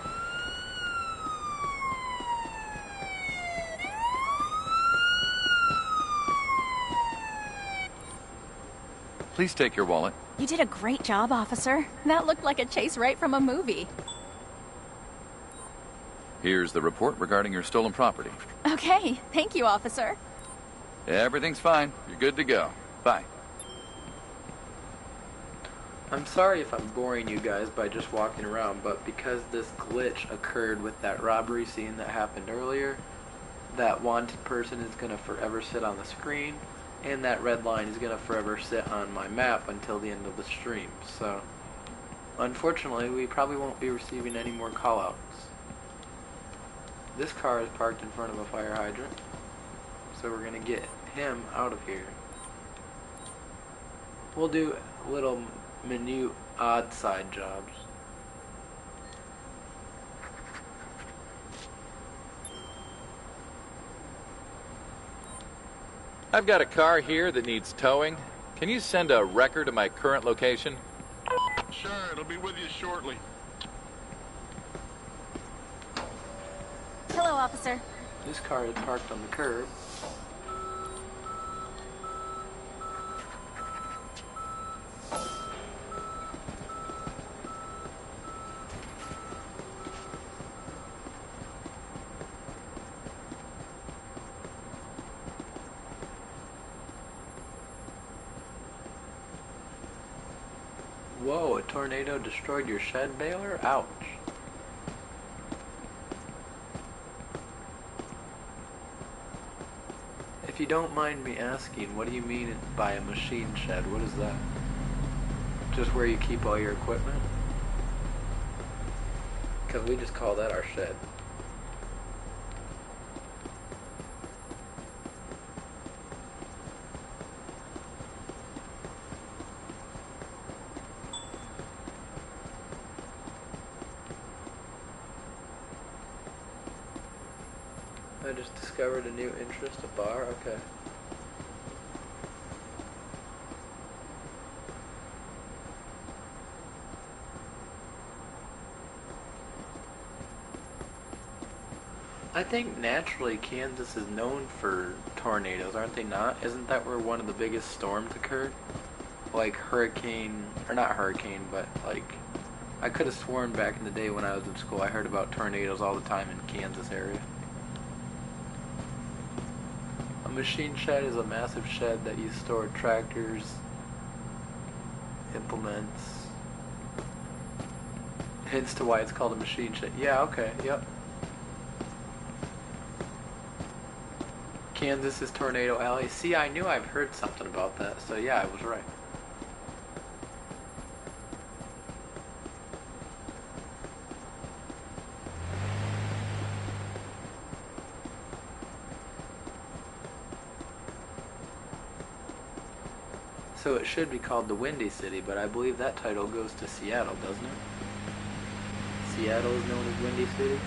Please take your wallet. You did a great job, officer. That looked like a chase right from a movie. Here's the report regarding your stolen property. Okay, thank you, officer. Everything's fine. You're good to go. Bye. I'm sorry if I'm boring you guys by just walking around, but because this glitch occurred with that robbery scene that happened earlier, that wanted person is going to forever sit on the screen, and that red line is going to forever sit on my map until the end of the stream. So, unfortunately, we probably won't be receiving any more callouts. This car is parked in front of a fire hydrant, so we're going to get him out of here. We'll do little minute odd side jobs. I've got a car here that needs towing. Can you send a wrecker to my current location? Sure, it'll be with you shortly. Hello, officer. This car is parked on the curb. Whoa, a tornado destroyed your shed, Baylor? Ouch. If you don't mind me asking, what do you mean by a machine shed? What is that? Just where you keep all your equipment? Because we just call that our shed. I just discovered a new interest, a bar, okay. I think naturally Kansas is known for tornadoes, aren't they not? Isn't that where one of the biggest storms occurred? Like hurricane, or not hurricane, but like, I could have sworn back in the day when I was in school I heard about tornadoes all the time in Kansas area. A machine shed is a massive shed that you store tractors, implements, hence to why it's called a machine shed. Yeah, okay, yep. Kansas is Tornado Alley. See, I knew I've heard something about that, so yeah, I was right. So it should be called the Windy City, but I believe that title goes to Seattle, doesn't it? Seattle is known as Windy City?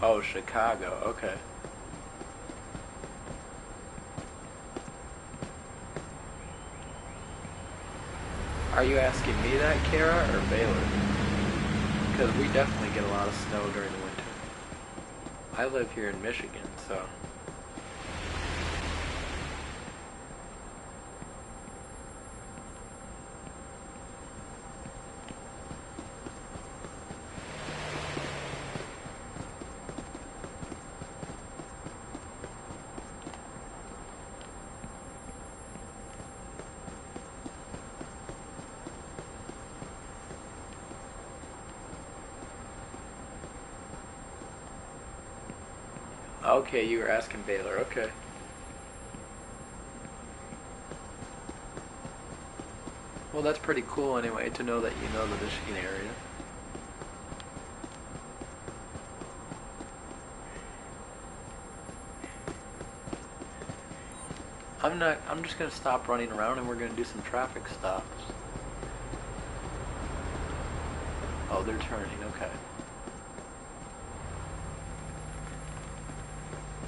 Oh, Chicago, okay. Are you asking me that, Kara, or Baylor? Because we definitely get a lot of snow during the winter. I live here in Michigan, so... Okay, you were asking Baylor. Okay. Well, that's pretty cool anyway, to know that you know the Michigan area. I'm just gonna stop running around and we're gonna do some traffic stops. Oh, they're turning, okay.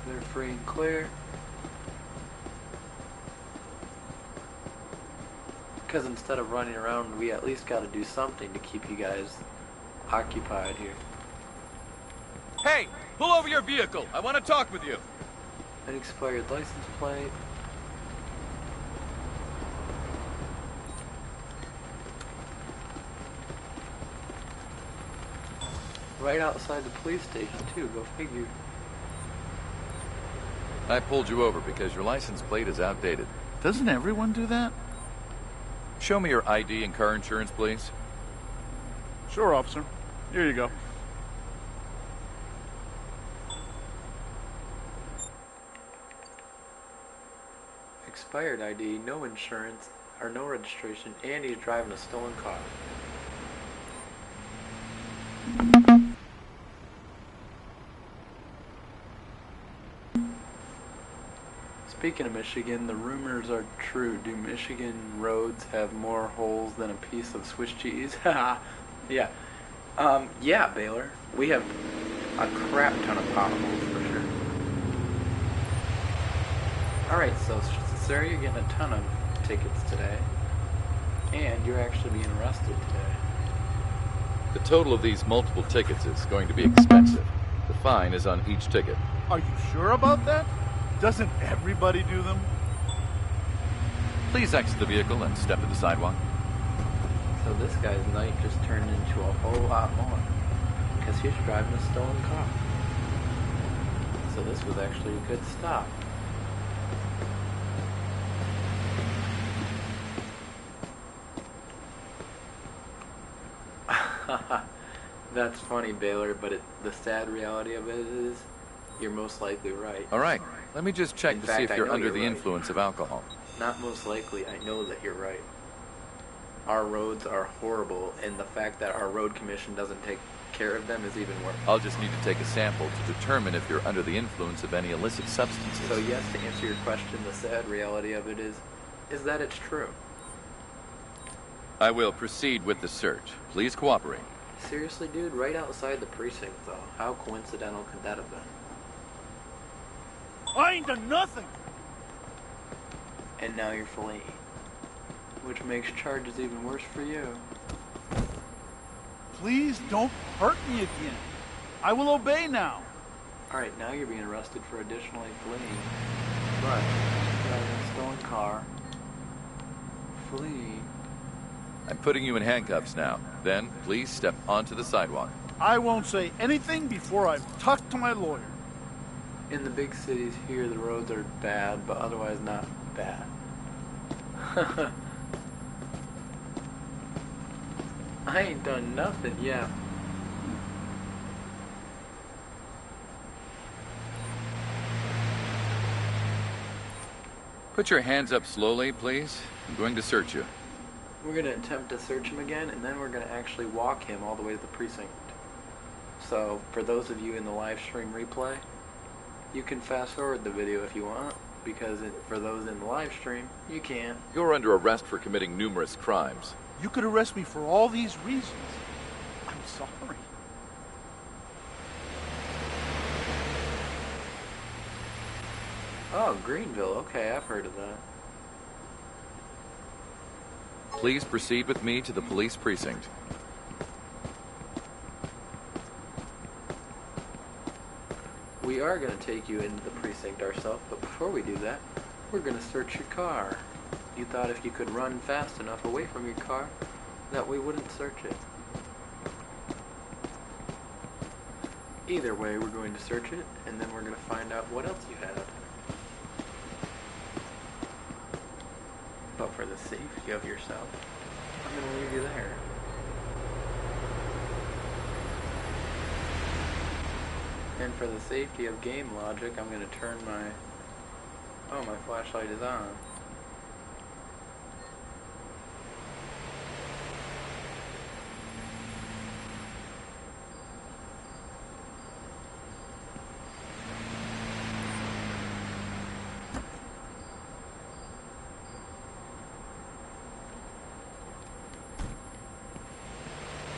They're free and clear. Because instead of running around, we at least gotta do something to keep you guys occupied here. Hey, pull over your vehicle. I want to talk with you. An expired license plate. Right outside the police station, too. Go figure. I pulled you over because your license plate is outdated. Doesn't everyone do that? Show me your ID and car insurance, please. Sure, officer. Here you go. Expired ID, no insurance, or no registration, and he's driving a stolen car. Speaking of Michigan, the rumors are true. Do Michigan roads have more holes than a piece of Swiss cheese? Haha. Yeah. Yeah, Baylor. We have a crap ton of potholes for sure. Alright, so sir, you're getting a ton of tickets today. And you're actually being arrested today. The total of these multiple tickets is going to be expensive. The fine is on each ticket. Are you sure about that? Doesn't everybody do them? Please exit the vehicle and step to the sidewalk. So this guy's night just turned into a whole lot more. Because he's driving a stolen car. So this was actually a good stop. That's funny, Baylor, but the sad reality of it is you're most likely right. All right, let me just check In to fact, see if I you're know under you're the right. influence of alcohol. Not most likely, I know that you're right. Our roads are horrible, and the fact that our road commission doesn't take care of them is even worse. I'll just need to take a sample to determine if you're under the influence of any illicit substances. So yes, to answer your question, the sad reality of it is that it's true. I will proceed with the search. Please cooperate. Seriously, dude, right outside the precinct, though. How coincidental could that have been? I ain't done nothing. And now you're fleeing. Which makes charges even worse for you. Please don't hurt me again. I will obey now. Alright, now you're being arrested for additionally fleeing. But, driving a stolen car. Fleeing. I'm putting you in handcuffs now. Then, please step onto the sidewalk. I won't say anything before I've talked to my lawyer. In the big cities here, the roads are bad, but otherwise not bad. I ain't done nothing, yeah. Put your hands up slowly, please. I'm going to search you. We're going to attempt to search him again, and then we're going to actually walk him all the way to the precinct. So, for those of you in the live stream replay, you can fast forward the video if you want, because for those in the live stream, you can't. You're under arrest for committing numerous crimes. You could arrest me for all these reasons. I'm sorry. Oh, Greenville. Okay, I've heard of that. Please proceed with me to the police precinct. We are going to take you into the precinct ourselves, but before we do that, we're going to search your car. You thought if you could run fast enough away from your car, that we wouldn't search it. Either way, we're going to search it, and then we're going to find out what else you had. But for the safety of yourself, I'm going to leave you there. And for the safety of game logic, I'm going to turn my... Oh, my flashlight is on.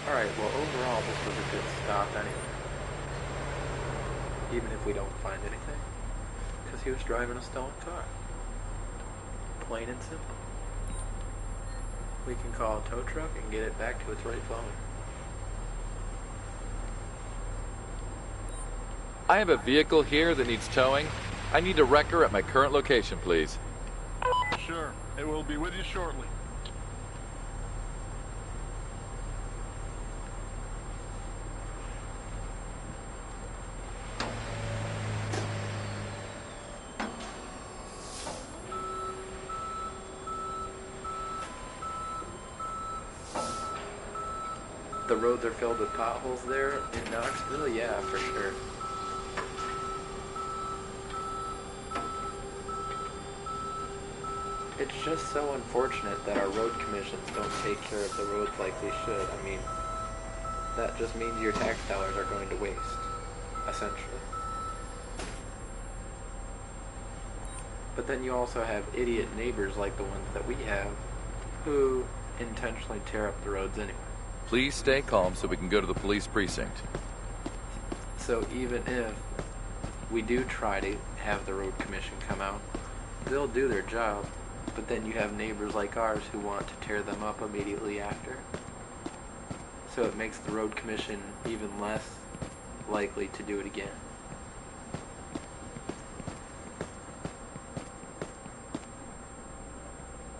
Alright, well overall this was a good stop anyway. Even if we don't find anything. Because he was driving a stolen car. Plain and simple. We can call a tow truck and get it back to its rightful owner. I have a vehicle here that needs towing. I need a wrecker at my current location, please. Sure. It will be with you shortly. The roads are filled with potholes there in Knoxville? Yeah, for sure. It's just so unfortunate that our road commissions don't take care of the roads like they should. I mean, that just means your tax dollars are going to waste, essentially. But then you also have idiot neighbors like the ones that we have, who intentionally tear up the roads anyway. Please stay calm so we can go to the police precinct. So even if we do try to have the road commission come out, they'll do their job, but then you have neighbors like ours who want to tear them up immediately after. So it makes the road commission even less likely to do it again.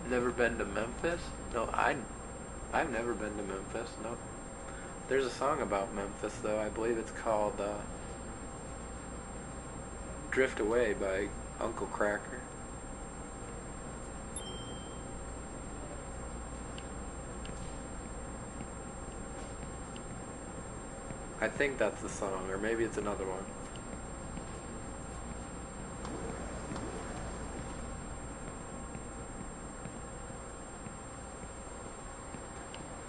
Never been to Memphis? No, I've never been to Memphis, nope. There's a song about Memphis, though. I believe it's called Drift Away by Uncle Cracker. I think that's the song, or maybe it's another one.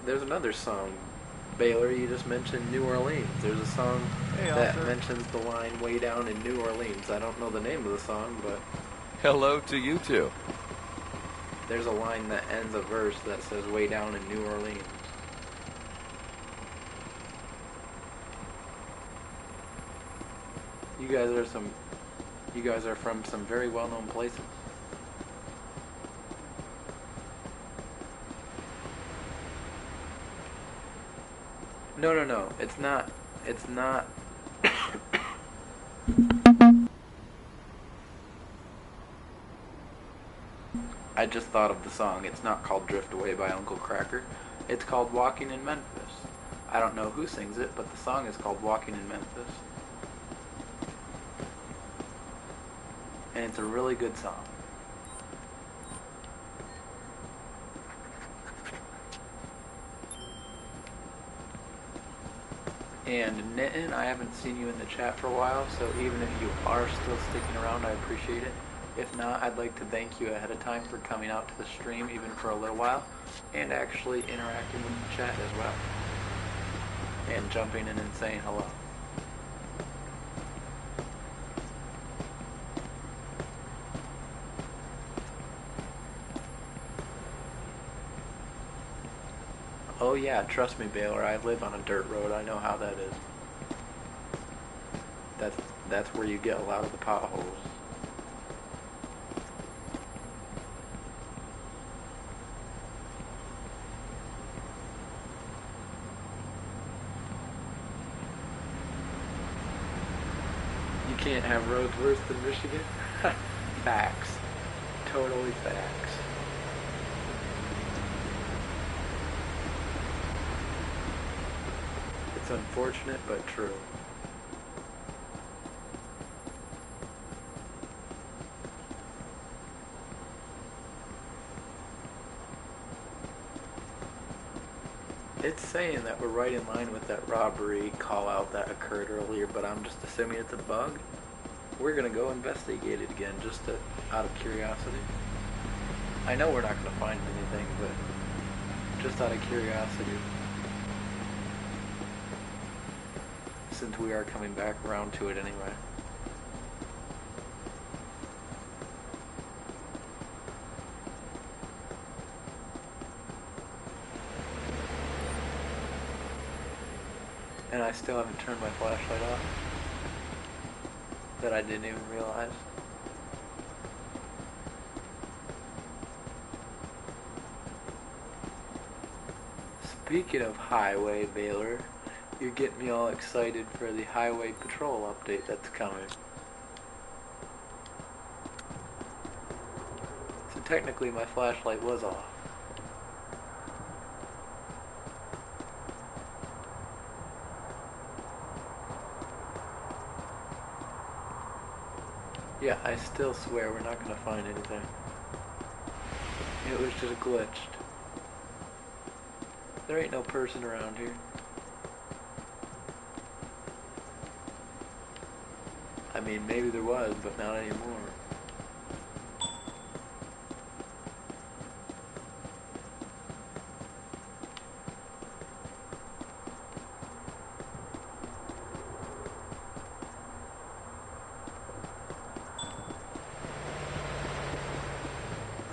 There's another song. Baylor, you just mentioned New Orleans. There's a song that mentions the line way down in New Orleans. I don't know the name of the song, but... Hello to you too. There's a line that ends a verse that says way down in New Orleans. You guys are from some very well-known places. No, it's not, I just thought of the song. It's not called Drift Away by Uncle Cracker. It's called Walking in Memphis. I don't know who sings it, but the song is called Walking in Memphis. And it's a really good song. And Nitin, I haven't seen you in the chat for a while, so even if you are still sticking around, I appreciate it. If not, I'd like to thank you ahead of time for coming out to the stream, even for a little while, and actually interacting with the chat as well. And jumping in and saying hello. Oh yeah, trust me, Baylor, I live on a dirt road. I know how that is. That's where you get a lot of the potholes. You can't have roads worse than Michigan? Facts. Totally facts. It's unfortunate, but true. It's saying that we're right in line with that robbery call out that occurred earlier, but I'm just assuming it's a bug. We're gonna go investigate it again, out of curiosity. I know we're not gonna find anything, but just out of curiosity. Since we are coming back around to it anyway. And I still haven't turned my flashlight off. That I didn't even realize. Speaking of highway, Baylor, you're getting me all excited for the highway patrol update that's coming. So technically my flashlight was off. Yeah, I still swear we're not gonna find anything. It was just glitched. There ain't no person around here. I mean, maybe there was, but not anymore.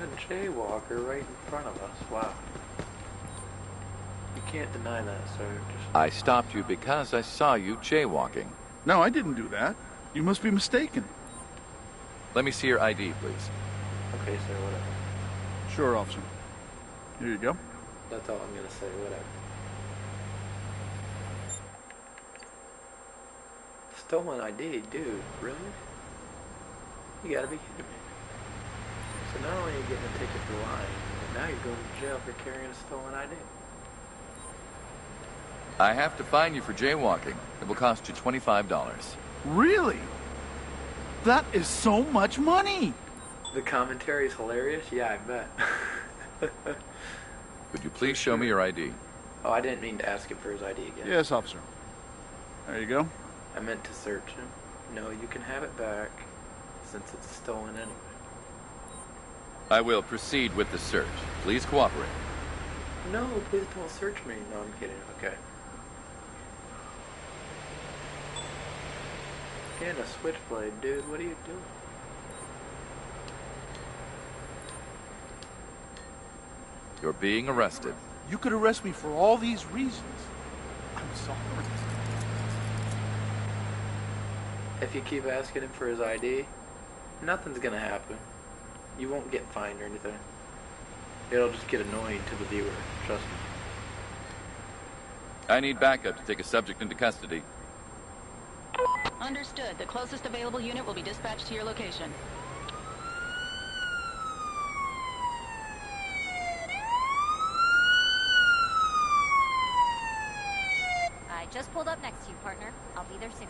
A jaywalker right in front of us. Wow. You can't deny that, sir. I stopped you because I saw you jaywalking. No, I didn't do that. You must be mistaken. Let me see your ID, please. Okay, sir, whatever. Sure, officer. Here you go. That's all I'm gonna say, whatever. Stolen ID, dude, really? You gotta be kidding me. So not only are you getting a ticket for lying, but now you're going to jail for carrying a stolen ID. I have to fine you for jaywalking. It will cost you $25. Really? That is so much money! The commentary is hilarious? Yeah, I bet. Would you please show me your ID? Oh, I didn't mean to ask him for his ID again. Yes, officer. There you go. I meant to search him. No, you can have it back, since it's stolen anyway. I will proceed with the search. Please cooperate. No, please don't search me. No, I'm kidding. Okay. And a switchblade, dude. What are you doing? You're being arrested. You could arrest me for all these reasons. I'm sorry. If you keep asking him for his ID, nothing's gonna happen. You won't get fined or anything. It'll just get annoying to the viewer, trust me. I need backup to take a subject into custody. Understood. The closest available unit will be dispatched to your location. I just pulled up next to you, partner. I'll be there soon.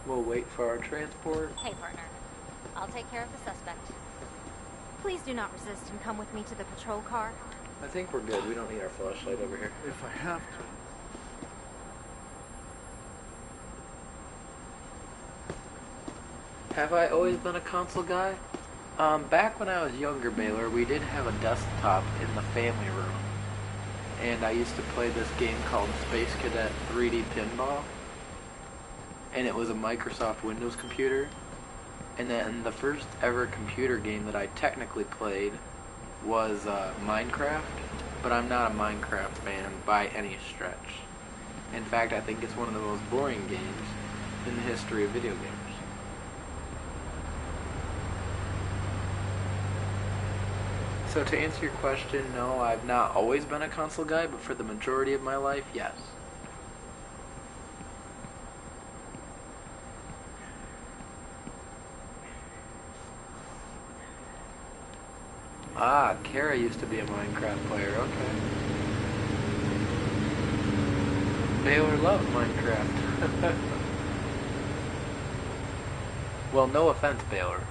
We'll wait for our transport. Hey, partner. I'll take care of the suspect. Please do not resist and come with me to the patrol car. I think we're good. We don't need our flashlight over here. If I have to. Have I always been a console guy? Back when I was younger, Baylor, we did have a desktop in the family room. And I used to play this game called Space Cadet 3D Pinball. And it was a Microsoft Windows computer. And then the first ever computer game that I technically played was Minecraft. But I'm not a Minecraft fan by any stretch. In fact, I think it's one of the most boring games in the history of video games. So to answer your question, no, I've not always been a console guy, but for the majority of my life, yes. Ah, Kara used to be a Minecraft player, okay. Baylor loved Minecraft. Well, no offense, Baylor.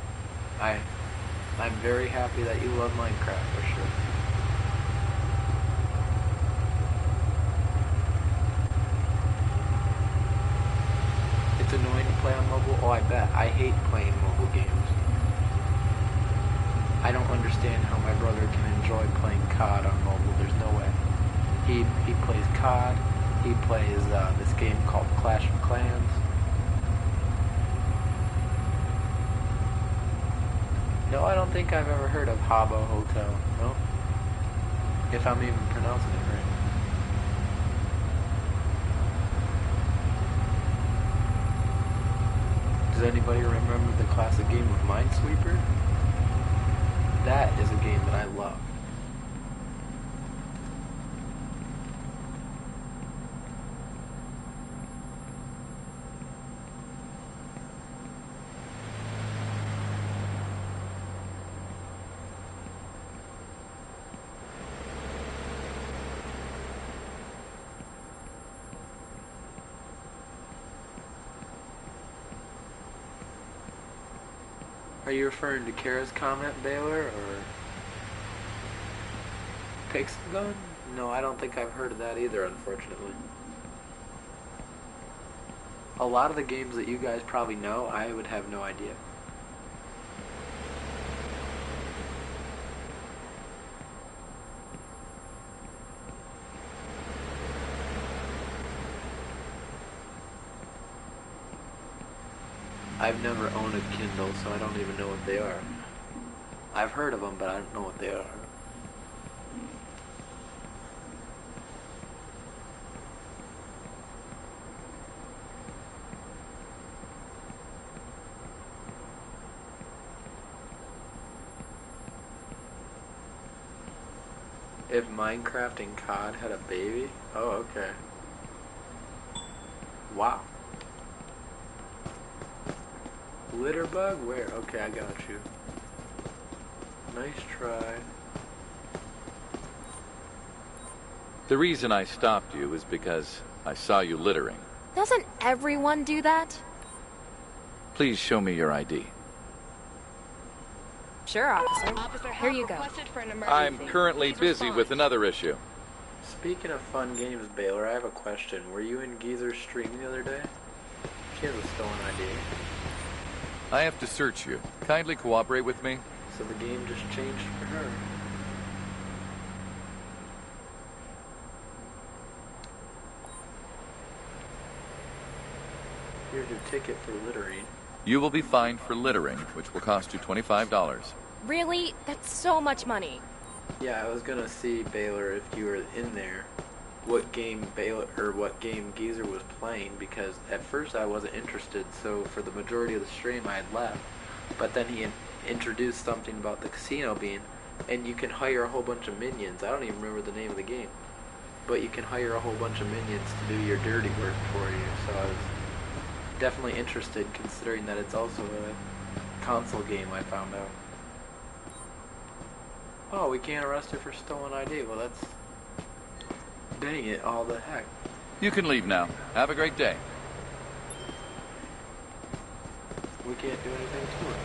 I'm very happy that you love Minecraft, for sure. annoying to play on mobile? Oh, I bet. I hate playing mobile games. I don't understand how my brother can enjoy playing COD on mobile. There's no way. He plays COD. He plays this game called Clash of Clans. No, I don't think I've ever heard of Habbo Hotel. No? If I'm even pronouncing it right. Does anybody remember the classic game of Minesweeper? That is a game that I love. Are you referring to Kara's comment, Baylor, or Pixel Gun? No, I don't think I've heard of that either, unfortunately. A lot of the games that you guys probably know, I would have no idea. I've never owned a Kindle, so I don't even know what they are. I've heard of them, but I don't know what they are. If Minecraft and COD had a baby? Oh, okay. Wow. Litterbug? Where? Okay, I got you. Nice try. The reason I stopped you is because I saw you littering. Doesn't everyone do that? Please show me your ID. Sure, officer. Here you go. I'm currently busy with another issue. Speaking of fun games, Baylor, I have a question. Were you in Geezer's stream the other day? She has a stolen ID. I have to search you. Kindly cooperate with me. So the game just changed for her. Here's your ticket for littering. You will be fined for littering, which will cost you $25. Really? That's so much money. Yeah, I was gonna see, Baylor, if you were in there, what game Geezer was playing, because at first I wasn't interested, so for the majority of the stream I had left. But then he introduced something about the casino being, and you can hire a whole bunch of minions. I don't even remember the name of the game, but you can hire a whole bunch of minions to do your dirty work for you. So I was definitely interested, considering that it's also a console game, I found out. Oh, we can't arrest her for stolen ID. Well, that's... dang it, all the heck. You can leave now. Have a great day. We can't do anything to her.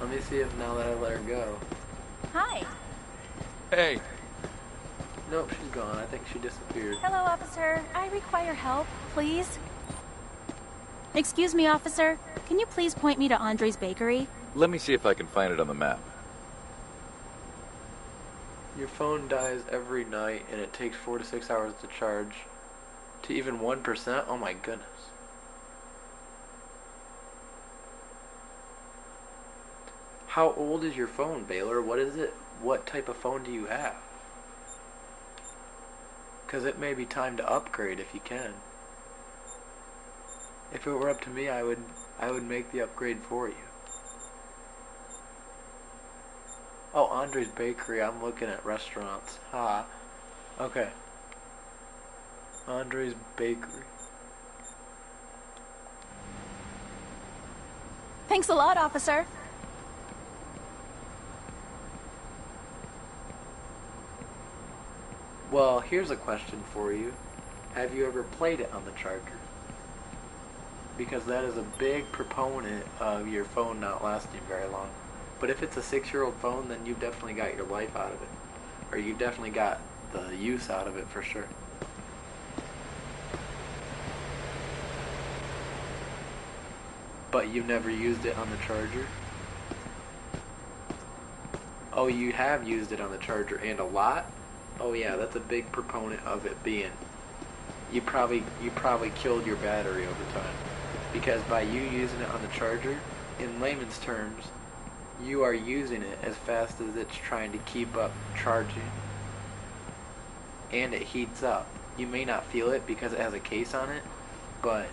Let me see if now that I let her go. Hi. Hey. Nope, she's gone. I think she disappeared. Hello, officer. I require help, please. Excuse me, officer. Can you please point me to Andre's bakery? Let me see if I can find it on the map. Your phone dies every night, and it takes 4 to 6 hours to charge. To even 1%? Oh my goodness. How old is your phone, Baylor? What is it? What type of phone do you have? Because it may be time to upgrade if you can. If it were up to me, I would make the upgrade for you. Oh, Andre's Bakery. I'm looking at restaurants. Ha. Okay. Andre's Bakery. Thanks a lot, officer. Well, here's a question for you. Have you ever played it on the charger? Because that is a big proponent of your phone not lasting very long. But if it's a 6-year-old phone, then you've definitely got your life out of it. Or you've definitely got the use out of it for sure. But you've never used it on the Charger? Oh, you have used it on the Charger, and a lot? Oh yeah, that's a big proponent of it being. You probably killed your battery over time. Because by you using it on the Charger, in layman's terms, you are using it as fast as it's trying to keep up charging. And it heats up. You may not feel it because it has a case on it, but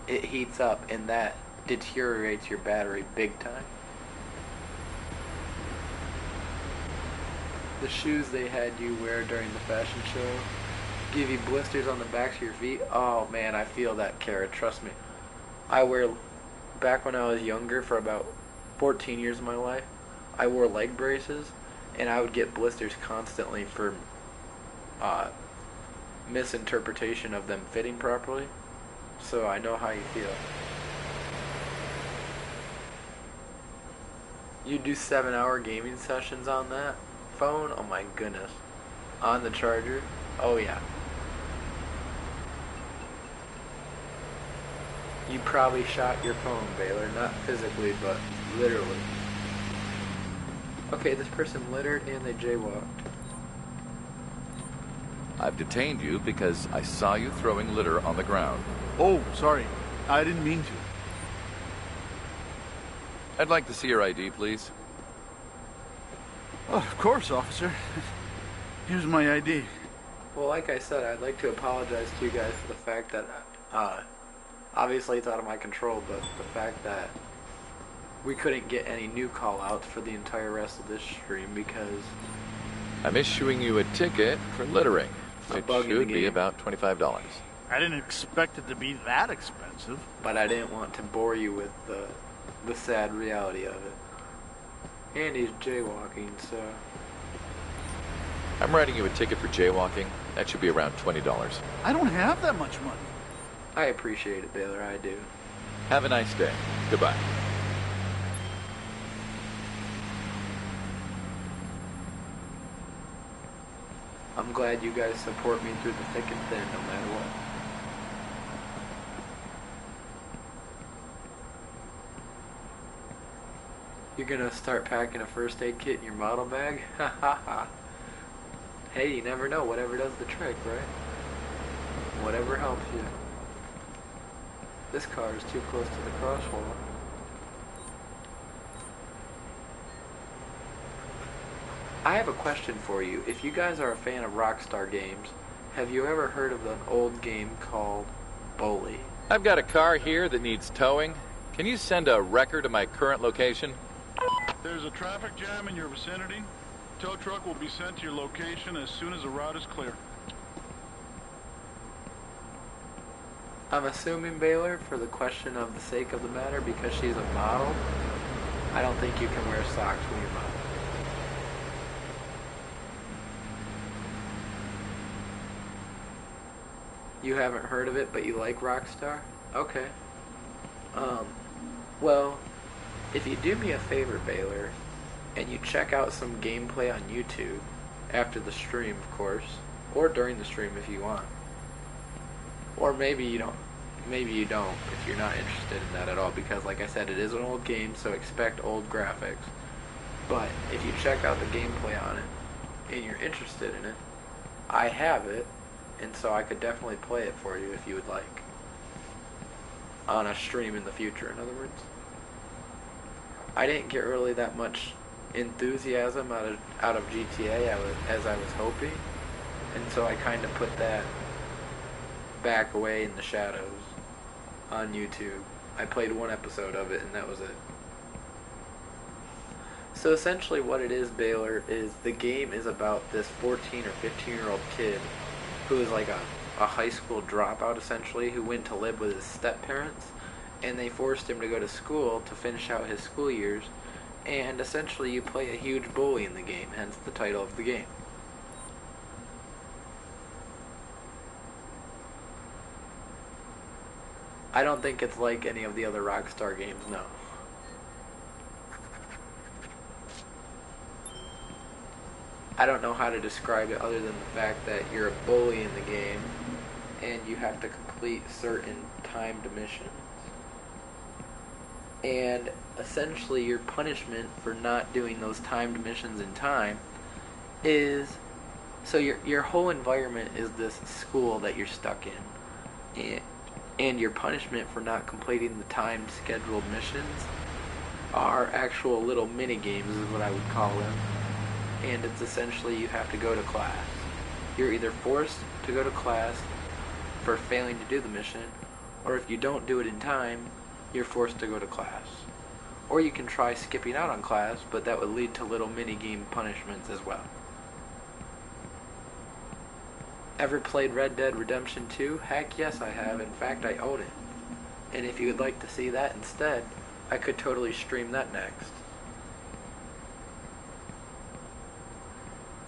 it heats up, and that deteriorates your battery big time. The shoes they had you wear during the fashion show give you blisters on the backs of your feet. Oh man, I feel that, Kara, trust me. Back when I was younger, for about 14 years of my life, I wore leg braces, and I would get blisters constantly for misinterpretation of them fitting properly. So I know how you feel. You do 7-hour gaming sessions on that phone? Oh my goodness. On the Charger? Oh yeah. You probably shot your phone, Baylor. Not physically, but literally. Okay, this person littered and they jaywalked. I've detained you because I saw you throwing litter on the ground. Oh, sorry. I didn't mean to. I'd like to see your ID, please. Oh, of course, officer. Here's my ID. Well, like I said, I'd like to apologize to you guys for the fact that, obviously it's out of my control, but the fact that we couldn't get any new call-outs for the entire rest of this stream because I'm issuing you a ticket for littering. It should be about $25. I didn't expect it to be that expensive. But I didn't want to bore you with the sad reality of it. And he's jaywalking, so... I'm writing you a ticket for jaywalking. That should be around $20. I don't have that much money. I appreciate it, Baylor, I do. Have a nice day. Goodbye. I'm glad you guys support me through the thick and thin, no matter what. You're gonna start packing a first aid kit in your model bag? Ha ha ha. Hey, you never know. Whatever does the trick, right? Whatever helps you. This car is too close to the crosswalk. I have a question for you. If you guys are a fan of Rockstar games, have you ever heard of an old game called Bully? I've got a car here that needs towing. Can you send a record of my current location? There's a traffic jam in your vicinity. Tow truck will be sent to your location as soon as the route is clear. I'm assuming, Baylor, for the question of the sake of the matter, because she's a model, I don't think you can wear socks when you're model. You haven't heard of it, but you like Rockstar? Okay. Well, if you do me a favor, Baylor, and you check out some gameplay on YouTube, after the stream, of course, or during the stream if you want. Or maybe you don't if you're not interested in that at all, because like I said, it is an old game, so expect old graphics. But if you check out the gameplay on it, and you're interested in it, I have it, and so I could definitely play it for you if you would like. On a stream in the future, in other words. I didn't get really that much enthusiasm out of GTA as I was hoping, and so I kind of put that back away in the shadows on YouTube. I played one episode of it, and that was it. So essentially what it is, Baylor, is the game is about this 14 or 15-year-old kid who is like a high school dropout, essentially, who went to live with his step-parents, and they forced him to go to school to finish out his school years, and essentially you play a huge bully in the game, hence the title of the game. I don't think it's like any of the other Rockstar games, no. I don't know how to describe it other than the fact that you're a bully in the game and you have to complete certain timed missions. And essentially your punishment for not doing those timed missions in time is, so your whole environment is this school that you're stuck in, and your punishment for not completing the timed scheduled missions are actual little mini games is what I would call them. And it's essentially you have to go to class. You're either forced to go to class for failing to do the mission, or if you don't do it in time, you're forced to go to class. Or you can try skipping out on class, but that would lead to little mini game punishments as well. Ever played Red Dead Redemption 2? Heck yes I have. In fact, I own it. And if you would like to see that instead, I could totally stream that next.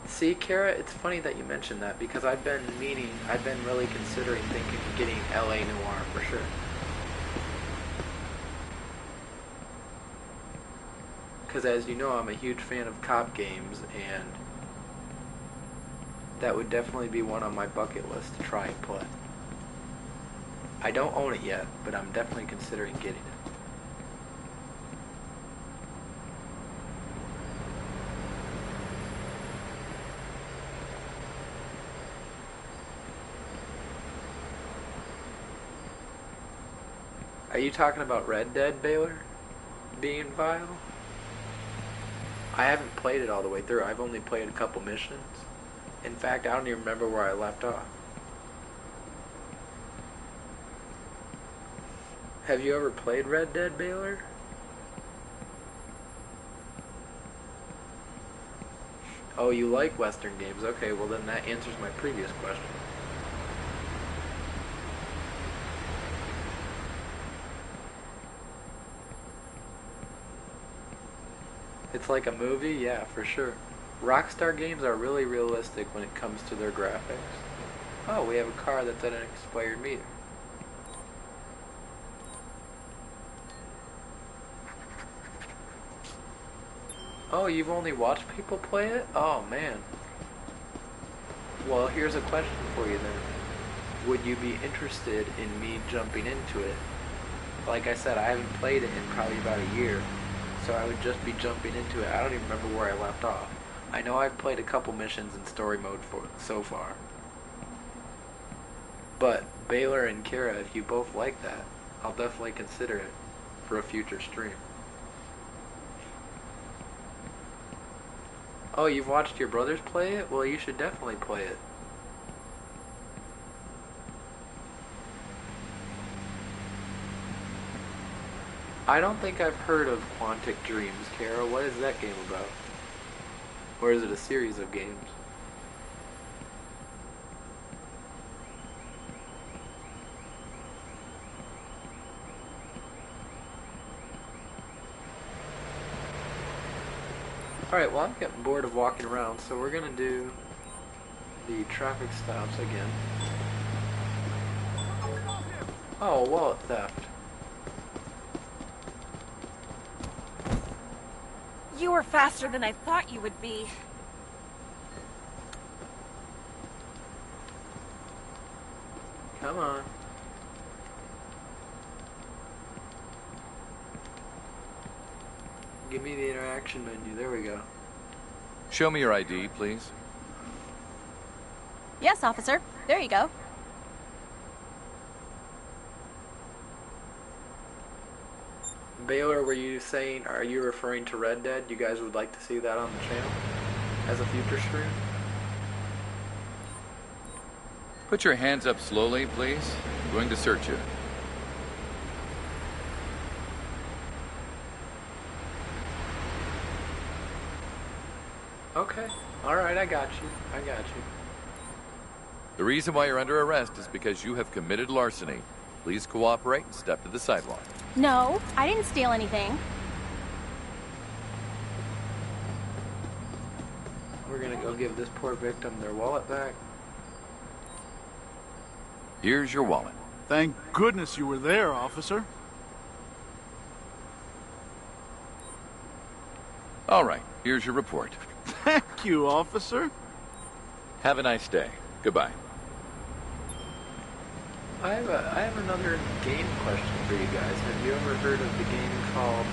See, Kara, it's funny that you mentioned that because I've been really considering thinking of getting LA Noire for sure. Because as you know, I'm a huge fan of cop games, and that would definitely be one on my bucket list to try and play. I don't own it yet, but I'm definitely considering getting it. Are you talking about Red Dead, Baylor? Being vile? I haven't played it all the way through. I've only played a couple missions. In fact, I don't even remember where I left off. Have you ever played Red Dead, Baylor? Oh, you like Western games. Okay, well then that answers my previous question. It's like a movie? Yeah, for sure. Rockstar games are really realistic when it comes to their graphics. Oh, we have a car that's at an expired meter. Oh, you've only watched people play it? Oh, man. Well, here's a question for you then. Would you be interested in me jumping into it? Like I said, I haven't played it in probably about a year, so I would just be jumping into it. I don't even remember where I left off. I know I've played a couple missions in story mode so far. But Baylor and Kara, if you both like that, I'll definitely consider it for a future stream. Oh, you've watched your brothers play it? Well, you should definitely play it. I don't think I've heard of Quantic Dreams, Kara. What is that game about? Or is it a series of games? Alright, well I'm getting bored of walking around, so we're gonna do the traffic stops again. Oh, wallet theft. You were faster than I thought you would be. Come on. Give me the interaction menu. There we go. Show me your ID, please. Yes, officer. There you go. Baylor, were you saying, are you referring to Red Dead? You guys would like to see that on the channel as a future stream? Put your hands up slowly, please. I'm going to search you. Okay. Alright, I got you. I got you. The reason why you're under arrest is because you have committed larceny. Please cooperate and step to the sidewalk. No, I didn't steal anything. We're gonna go give this poor victim their wallet back. Here's your wallet. Thank goodness you were there, officer. All right, here's your report. Thank you, officer. Have a nice day. Goodbye. I have another game question for you guys. Have you ever heard of the game called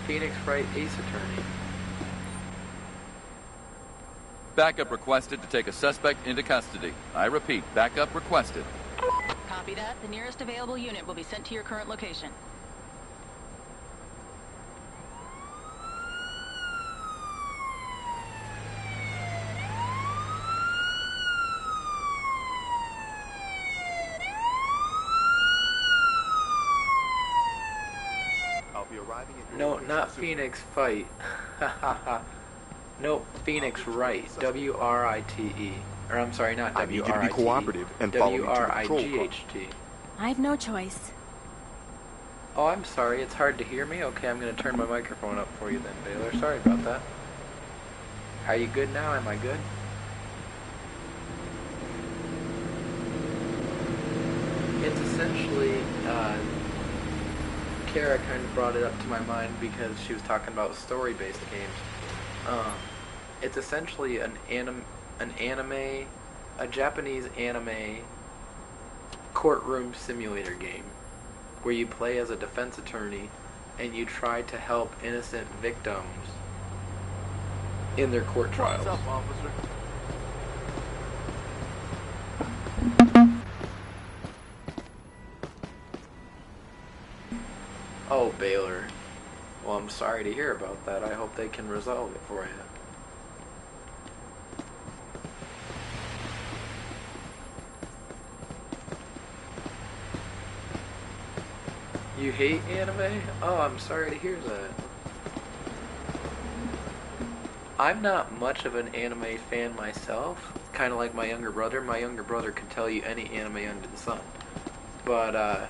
Phoenix Wright Ace Attorney? Backup requested to take a suspect into custody. I repeat, backup requested. Copy that. The nearest available unit will be sent to your current location. I'll be arriving at your No, location not soon. Phoenix Fight. No, Phoenix Wright. W-R-I-T-E. Or I'm sorry, not I need you to be W-R-I-T-E. cooperative and follow me to the patrol car. W-R-I-G-H-T. I have no choice. Oh, I'm sorry. It's hard to hear me? Okay, I'm going to turn my microphone up for you then, Baylor. Sorry about that. Are you good now? Am I good? It's essentially, Kara kind of brought it up to my mind because she was talking about story-based games. It's essentially a Japanese anime courtroom simulator game where you play as a defense attorney and you try to help innocent victims in their court trials. What's up, officer? Oh, Baylor. Well, I'm sorry to hear about that. I hope they can resolve it for you. You hate anime? Oh, I'm sorry to hear that. I'm not much of an anime fan myself. Kind of like my younger brother. My younger brother can tell you any anime under the sun. But,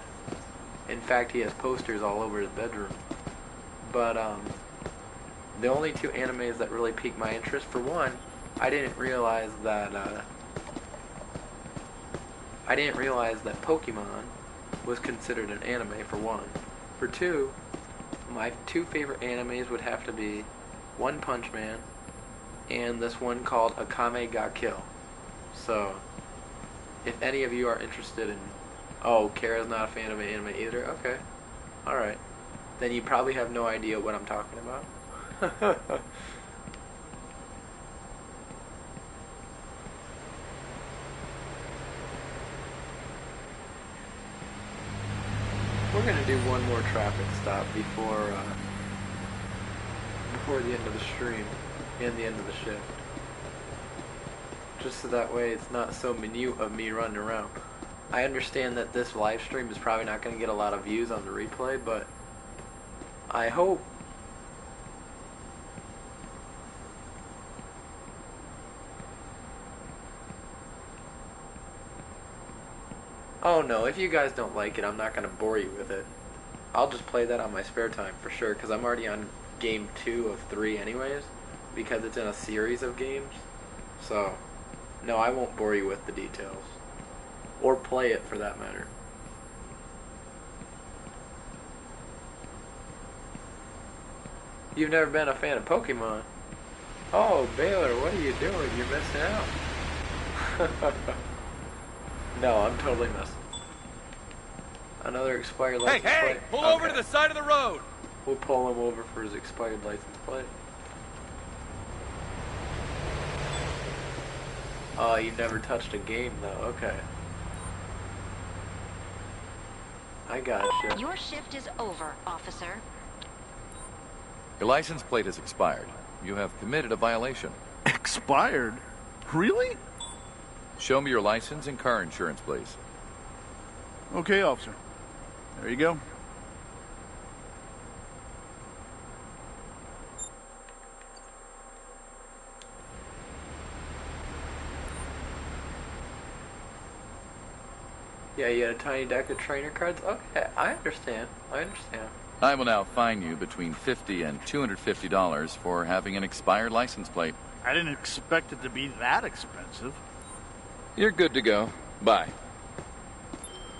in fact, he has posters all over his bedroom. But, the only two animes that really piqued my interest, for one, I didn't realize that Pokemon was considered an anime, for one. For two, my two favorite animes would have to be One Punch Man and this one called Akame ga Kill. So, if any of you are interested in... Oh, Kara's not a fan of anime either? Okay. Alright. Then you probably have no idea what I'm talking about. We're gonna do one more traffic stop before the end of the stream and the end of the shift. Just so that way it's not so minute of me running around. I understand that this live stream is probably not gonna get a lot of views on the replay, but I hope Oh no, if you guys don't like it, I'm not gonna bore you with it. I'll just play that on my spare time for sure, because I'm already on game 2 of 3 anyways, because it's in a series of games. So, no, I won't bore you with the details. Or play it for that matter. You've never been a fan of Pokemon? Oh, Baylor, what are you doing? You're missing out. No, I'm totally missing. Another expired license plate. Hey! Pull over to the side of the road! We'll pull him over for his expired license plate. Oh, you never touched a game though, okay. I gotcha. Your shift is over, officer. Your license plate has expired. You have committed a violation. Expired? Really? Show me your license and car insurance, please. Okay, officer. There you go. Yeah, you had a tiny deck of trainer cards? Okay, I understand. I will now fine you between $50 and $250 for having an expired license plate. I didn't expect it to be that expensive. You're good to go. Bye.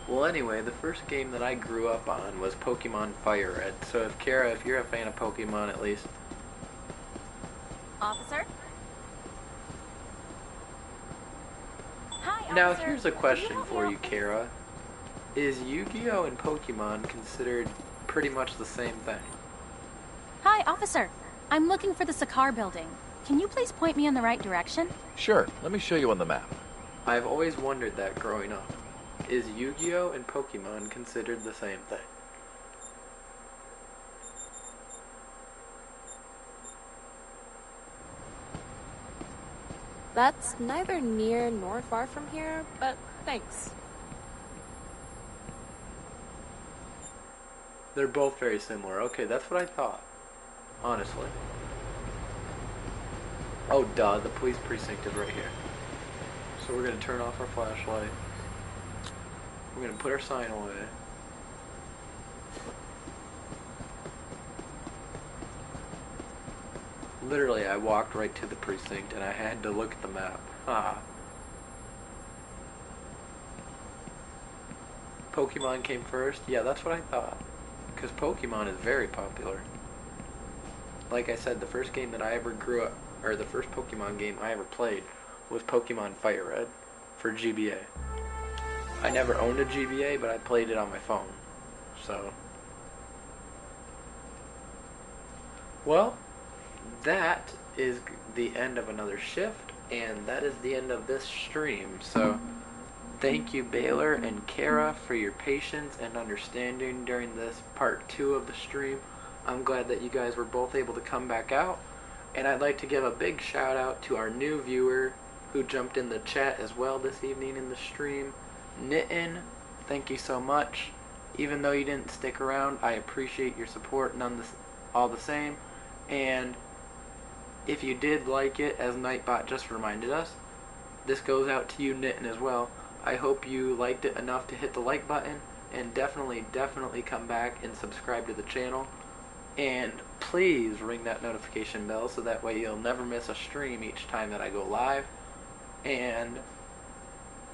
Well, anyway, the first game that I grew up on was Pokemon Fire Red. So if Kara, if you're a fan of Pokemon at least. Officer? Hi, Now, officer, here's a can you question help me for out, you, please? Kara. Is Yu-Gi-Oh! And Pokemon considered pretty much the same thing? Hi, officer. I'm looking for the Sakar building. Can you please point me in the right direction? Sure, let me show you on the map. I've always wondered that growing up. Is Yu-Gi-Oh! And Pokemon considered the same thing? That's neither near nor far from here, but thanks. They're both very similar. Okay, that's what I thought. Honestly. Oh, duh, the police precinct is right here. So we're going to turn off our flashlight. We're going to put our sign away. Literally, I walked right to the precinct and I had to look at the map. Haha. Pokemon came first? Yeah, that's what I thought. Because Pokemon is very popular. Like I said, the first game that I ever grew up, or the first Pokemon game I ever played was Pokemon Fire Red for GBA. I never owned a GBA, but I played it on my phone. So, well, that is the end of another shift, and that is the end of this stream. So, thank you, Baylor and Kara, for your patience and understanding during this part 2 of the stream. I'm glad that you guys were both able to come back out. And I'd like to give a big shout out to our new viewer who jumped in the chat as well this evening in the stream. Nitin, thank you so much. Even though you didn't stick around, I appreciate your support all the same. And if you did like it, as Nightbot just reminded us, this goes out to you, Nitin, as well. I hope you liked it enough to hit the like button, and definitely come back and subscribe to the channel. And please ring that notification bell so that way you'll never miss a stream each time that I go live. And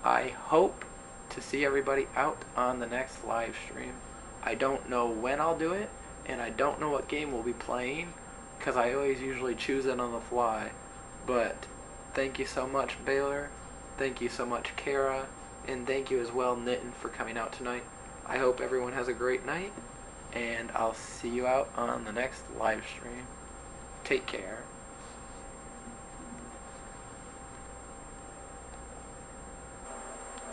I hope to see everybody out on the next live stream. I don't know when I'll do it, and I don't know what game we'll be playing, because I always usually choose it on the fly. But thank you so much, Baylor. Thank you so much, Kara. And thank you as well, Nitin, for coming out tonight. I hope everyone has a great night, and I'll see you out on the next live stream. Take care.